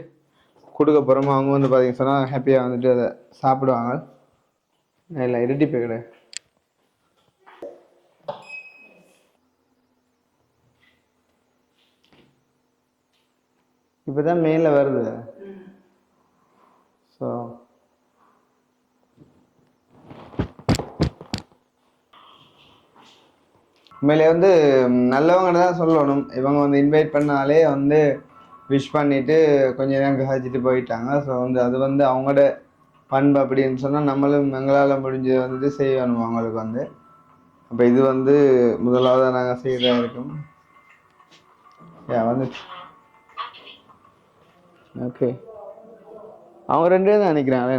கொடுக்க போகிறோமோ அவங்க வந்து பார்த்தீங்கன்னு சொன்னால் ஹாப்பியாக வந்துட்டு அதை சாப்பிடுவாங்க. இல்லை இரட்டி போய்கிட இப்போ தான் மேலே வருது. ஸோ உண்மையிலே வந்து நல்லவங்க தான் சொல்லணும். இவங்க வந்து இன்வைட் பண்ணாலே வந்து விஷ் பண்ணிவிட்டு கொஞ்சம் நேரம் கழிச்சிட்டு போயிட்டாங்க. ஸோ வந்து அது வந்து அவங்களோட பண்பு அப்படின்னு சொன்னால் நம்மளும் எங்களால் முடிஞ்சது வந்துட்டு செய்யணும் அவங்களுக்கு வந்து. அப்போ இது வந்து முதலாவது நாங்கள் செய்கிறதா இருக்கும். வந்து ஓகே அவங்க 2 பேரும் தான் நிற்கிறாங்களே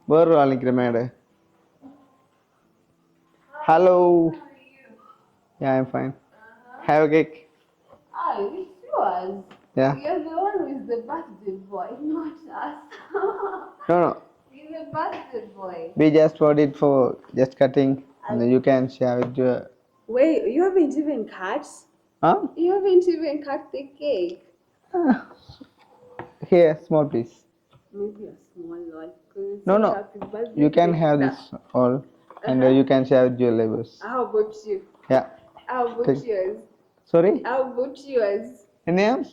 வேறு ஆள் நிற்கிற மேடு hello yeah I'm fine have a cake Oh, it's yours. yeah You're the one who is the birthday boy, not us. no You're the birthday boy. we just bought it for just cutting and then you can share with your Wait, you haven't even cut? huh You haven't even cut the cake. here small piece Maybe a small one. 'Cause No, it's no. happy birthday you can cake. have this all and you can share with your neighbors How about you? yeah How about Take- yours? sorry How about yours? any name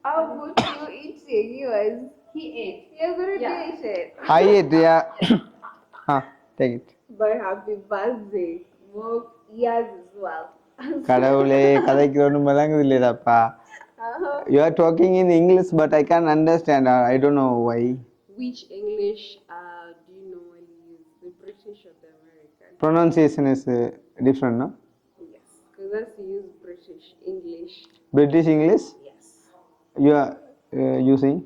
How about you eating yours? He ate. You're going to eat it. I ate yeah take it But happy birthday. More years as well. கடவுளே கதைக்கு ஒன்றும் விளங்குது இல்லையாப்பா you are talking in English but I can't understand I don't know why Which English do you normally use? The British or the American? pronunciation is different no Yes, because that's you use British English. British English Yes. you are using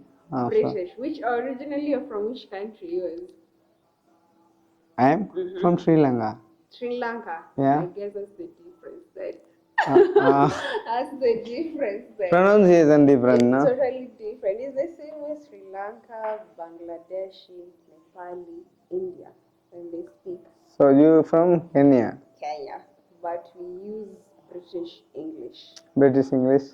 British. Which originally you're from which country? Yours? I am from Sri Lanka Sri Lanka. Yeah. I guess that's the difference then. uh, That's the difference then. pronunciation different no Totally different. It's the same with Sri Lanka, Bangladeshi, Nepali, India, when they speak so you from Kenya Kenya, but we use British English. British English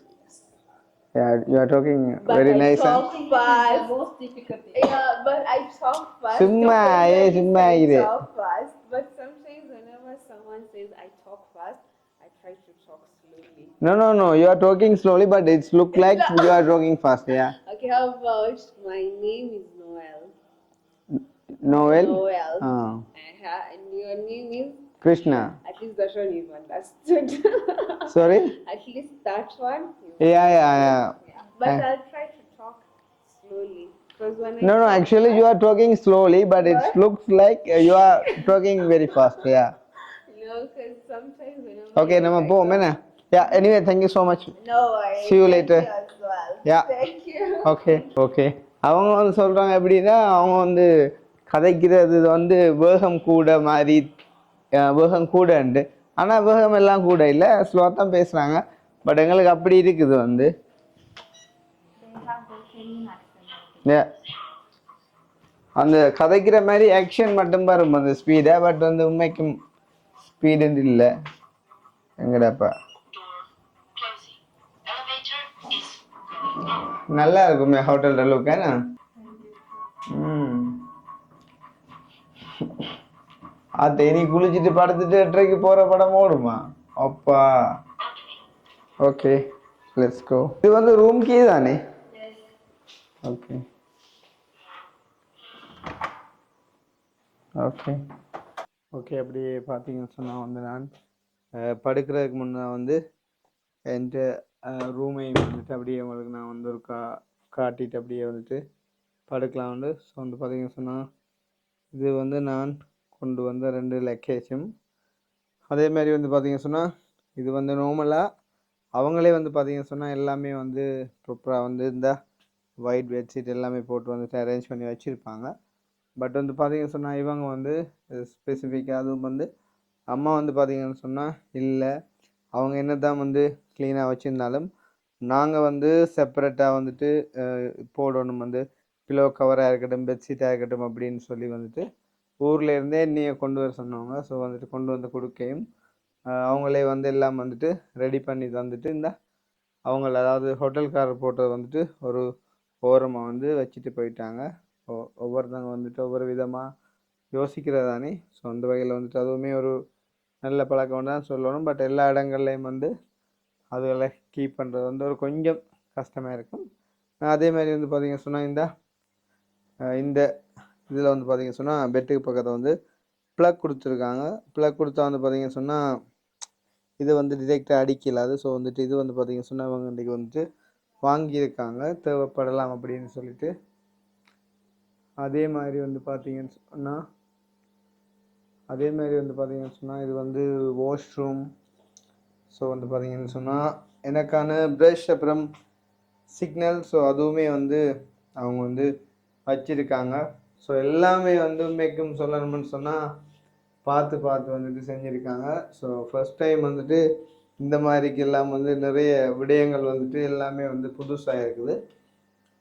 yeah you are talking But very I nice talk fast. most difficult thing. Yeah, but I talk fast. சும்மா Don't ஏ really சும்மா say இரு talk fast. But sometimes whenever someone says I talk fast, I try to talk slowly. no you are talking slowly but it's look like you are talking fast yeah Okay, how about my name is Noel? Noel Noel. uh, And your name is? Krishna At least that one you've understood. sorry At least that one. yeah Yeah. But Uh, I'll try to talk slowly. Because when I no talk actually you are talking slowly but it What? looks like you are talking very fast yeah No, because sometimes whenever okay I நம்ம talk- போவோம் என்ன yeah anyway thank you so much No worries. See you Thank later. you as well. Yeah. Thank you. Okay அவங்க வந்து சொல்றாங்க எப்படின்னா அவங்க வந்து கதைக்கிறது வந்து வேகம் கூட மாதிரி வேகம் கூடண்டு ஆனால் வேகம் எல்லாம் கூட இல்லை ஸ்லோவாக தான் பேசுகிறாங்க பட் எங்களுக்கு அப்படி இருக்குது வந்து Yeah. அந்த கதைக்கிற மாதிரி ஆக்ஷன் மட்டும் வரும் அந்த ஸ்பீடை பட் வந்து உண்மைக்கும் ஸ்பீடு இல்லை எங்கடாப்பா நல்லா இருக்குமே ஹோட்டல் அளவுக்கு என்ன அது இனி குளிச்சுட்டு படுத்துட்டு 8:30 போற படம் ஓடுமா அப்பா ஓகே லெட்ஸ் கோ இது வந்து ரூம் கீ தானே ஓகே ஓகே ஓகே அப்படியே பார்த்தீங்கன்னு சொன்னால் வந்து நான் படுக்கிறதுக்கு முன்னே வந்து என் ரூமை வந்துட்டு அப்படியே உங்களுக்கு நான் வந்து ஒரு காட்டிட்டு அப்படியே வந்துட்டு படுக்கலாம் வந்து ஸோ வந்து பார்த்தீங்கன்னு சொன்னால் இது வந்து நான் கொண்டு வந்த 2 லக்கேஜும் அதேமாதிரி வந்து பார்த்தீங்கன்னு சொன்னால் இது வந்து நார்மலாக அவங்களே வந்து பார்த்தீங்கன்னு சொன்னால் எல்லாமே வந்து ப்ராப்பராக வந்து இந்த ஒயிட் பெட்ஷீட் எல்லாமே போட்டு வந்துட்டு அரேஞ்ச் பண்ணி வச்சுருப்பாங்க பட் வந்து பார்த்தீங்கன்னு சொன்னால் இவங்க வந்து ஸ்பெசிஃபிக்காக அதுவும் வந்து அம்மா வந்து பார்த்தீங்கன்னு சொன்னால் இல்லை அவங்க என்ன தான் வந்து க்ளீனாக வச்சுருந்தாலும் நாங்கள் வந்து செப்பரேட்டாக வந்துட்டு போடணும் வந்து பிலோ கவராக இருக்கட்டும் பெட்ஷீட்டாக இருக்கட்டும் அப்படின்னு சொல்லி வந்துட்டு ஊரில் இருந்தே என்னையை கொண்டு வர சொன்னவங்க ஸோ வந்துட்டு கொண்டு வந்து கொடுக்கையும் அவங்களே வந்து எல்லாம் வந்துட்டு ரெடி பண்ணி தந்துட்டு இந்த அவங்கள அதாவது ஹோட்டல்காரர் போட்டது வந்துட்டு ஒரு ஓரமாக வந்து வச்சுட்டு போயிட்டாங்க ஒவ்வொருத்தவங்க வந்துட்டு ஒவ்வொரு விதமாக யோசிக்கிறதானே ஸோ அந்த வகையில் வந்துட்டு அதுவுமே ஒரு நல்ல பழக்கம் தான் சொல்லணும் பட் எல்லா இடங்கள்லையும் வந்து அதுகளை கீப் பண்ணுறது வந்து ஒரு கொஞ்சம் கஷ்டமாக இருக்கும் அதே மாதிரி வந்து பார்த்திங்க சொன்னால் இந்த இதில் வந்து பார்த்திங்க சொன்னால் பெட்டுக்கு பக்கத்தில் வந்து ப்ளக் கொடுத்துருக்காங்க ப்ளக் கொடுத்தா வந்து பார்த்திங்க சொன்னால் இது வந்து டிரெக்டாக அடிக்கலாது ஸோ வந்துட்டு இது வந்து பார்த்திங்க சொன்னால் அவங்க இன்றைக்கி வந்துட்டு வாங்கியிருக்காங்க தேவைப்படலாம் அப்படின்னு சொல்லிட்டு அதே மாதிரி வந்து பார்த்திங்கன்னு சொன்னால் இது வந்து வாஷ்ரூம் ஸோ வந்து பார்த்தீங்கன்னு சொன்னால் எனக்கான ப்ரஷ் அப்புறம் சிக்னல் ஸோ அதுவுமே வந்து அவங்க வந்து வச்சுருக்காங்க. ஸோ எல்லாமே வந்து மேக்கும் சொல்லணும்னு சொன்னால் பார்த்து பார்த்து வந்துட்டு செஞ்சுருக்காங்க. ஸோ ஃபஸ்ட் டைம் வந்துட்டு இந்த மாதிரிக்கு எல்லாம் வந்து நிறைய விடயங்கள் வந்துட்டு எல்லாமே வந்து புதுசாக இருக்குது.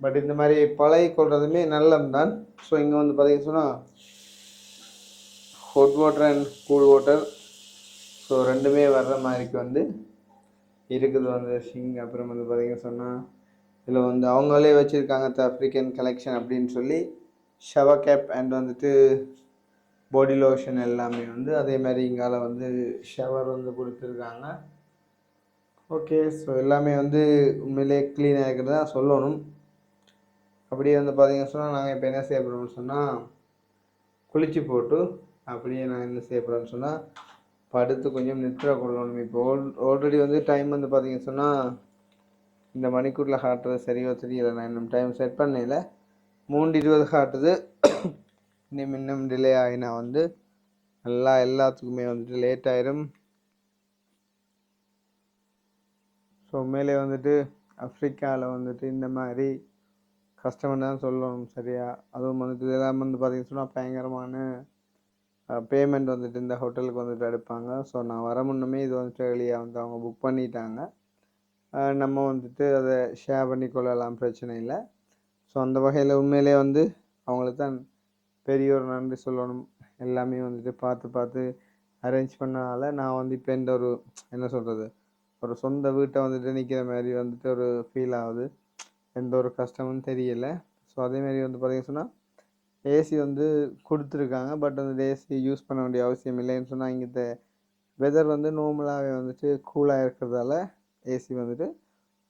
பட் இந்த மாதிரி பழகிக்கொள்றதுமே நல்லதுதான். ஸோ இங்கே வந்து பார்த்தீங்கன்னு சொன்னால் hot water and cool water so ரெண்டுமே வர்ற மாதிரிக்கு வந்து இருக்குது வந்து ஷிங். அப்புறம் வந்து பார்த்தீங்கன்னு சொன்னால் இதில் வந்து அவங்களே வச்சுருக்காங்க ஆஃப்ரிக்கன் கலெக்ஷன் அப்படின்னு சொல்லி ஷவர் கேப் அண்ட் வந்துட்டு பாடி லோஷன் எல்லாமே வந்து அதே மாதிரி இங்கால வந்து ஷவர் வந்து கொடுத்துருக்காங்க. ஓகே, ஸோ எல்லாமே வந்து உண்மையிலே க்ளீனாக இருக்கிறது தான் சொல்லணும். அப்படியே வந்து பார்த்தீங்கன்னு சொன்னால் நாங்கள் இப்போ என்ன செய்ய போகிறோம்னு சொன்னால் குளிச்சு போட்டு அப்படியே நான் என்ன செய்ய போகிறேன்னு சொன்னால் படுத்து கொஞ்சம் நித்திர கொள்ளணும். இப்போ ஆல்ரெடி வந்து டைம் வந்து பார்த்தீங்கன்னு சொன்னால் இந்த மணிக்கூரில் காட்டுறது சரியோ தெரியல. நான் இன்னும் டைம் செட் பண்ணல. 3:20 காட்டுது. இன்னும் டிலே ஆகினா வந்து எல்லாத்துக்குமே வந்துட்டு லேட் ஆயிரும். ஸோ உண்மையிலே வந்துட்டு ஆஃப்ரிக்காவில் வந்துட்டு இந்த மாதிரி கஷ்டம்னு தான் சொல்லணும் சரியா. அதுவும் வந்துட்டு இதெல்லாம் வந்து பார்த்தீங்கன்னு சொன்னால் பயங்கரமான பேமெண்ட் வந்துட்டு இந்த ஹோட்டலுக்கு வந்துட்டு எடுப்பாங்க. ஸோ நான் வர முன்னமே இது வந்துட்டு வெளியாக வந்து அவங்க புக் பண்ணிட்டாங்க. நம்ம வந்துட்டு அதை ஷேர் பண்ணிக்கொள்ளலாம், பிரச்சனை இல்லை. ஸோ அந்த வகையில் உண்மையிலே வந்து அவங்களுக்கு தான் பெரிய ஒரு நன்றி சொல்லணும். எல்லாமே வந்துட்டு பார்த்து அரேஞ்ச் பண்ணனால நான் வந்து இப்போ இந்த ஒரு என்ன சொல்கிறது ஒரு சொந்த வீட்டை வந்துட்டு நிற்கிற மாதிரி வந்துட்டு ஒரு ஃபீல் ஆகுது. எந்த ஒரு கஷ்டமும் தெரியல. ஸோ அதேமாரி வந்து பார்த்தீங்கன்னு சொன்னால் ஏசி வந்து கொடுத்துருக்காங்க. பட் வந்து ஏசி யூஸ் பண்ண வேண்டிய அவசியம் இல்லைன்னு சொன்னால் இங்கே வெதர் வந்து நார்மலாகவே வந்துட்டு கூலாக இருக்கிறதால ஏசி வந்துட்டு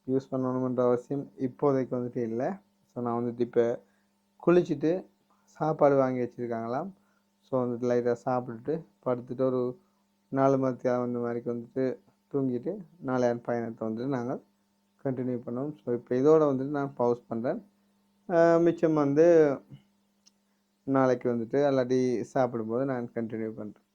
யூஸ் பண்ணணுன்ற அவசியம் இப்போதைக்கு வந்துட்டு இல்லை. ஸோ நான் வந்துட்டு இப்போ குளிச்சுட்டு சாப்பாடு வாங்கி வச்சுருக்காங்களாம். ஸோ வந்துட்டு லைட்டாக சாப்பிட்டுட்டு படுத்துட்டு ஒரு 4 மணிக்கு அந்த மாதிரிக்கு வந்துட்டு தூங்கிட்டு நாளையான பயணத்தை வந்துட்டு நாங்கள் கண்டினியூ பண்ணுவோம். ஸோ இப்போ இதோட வந்துட்டு நான் பவுஸ் பண்ணுறேன். மிச்சம் வந்து நாளைக்கு வந்துட்டு இல்லாட்டி சாப்பிடும்போது நான் கண்டினியூ பண்ணுறேன்.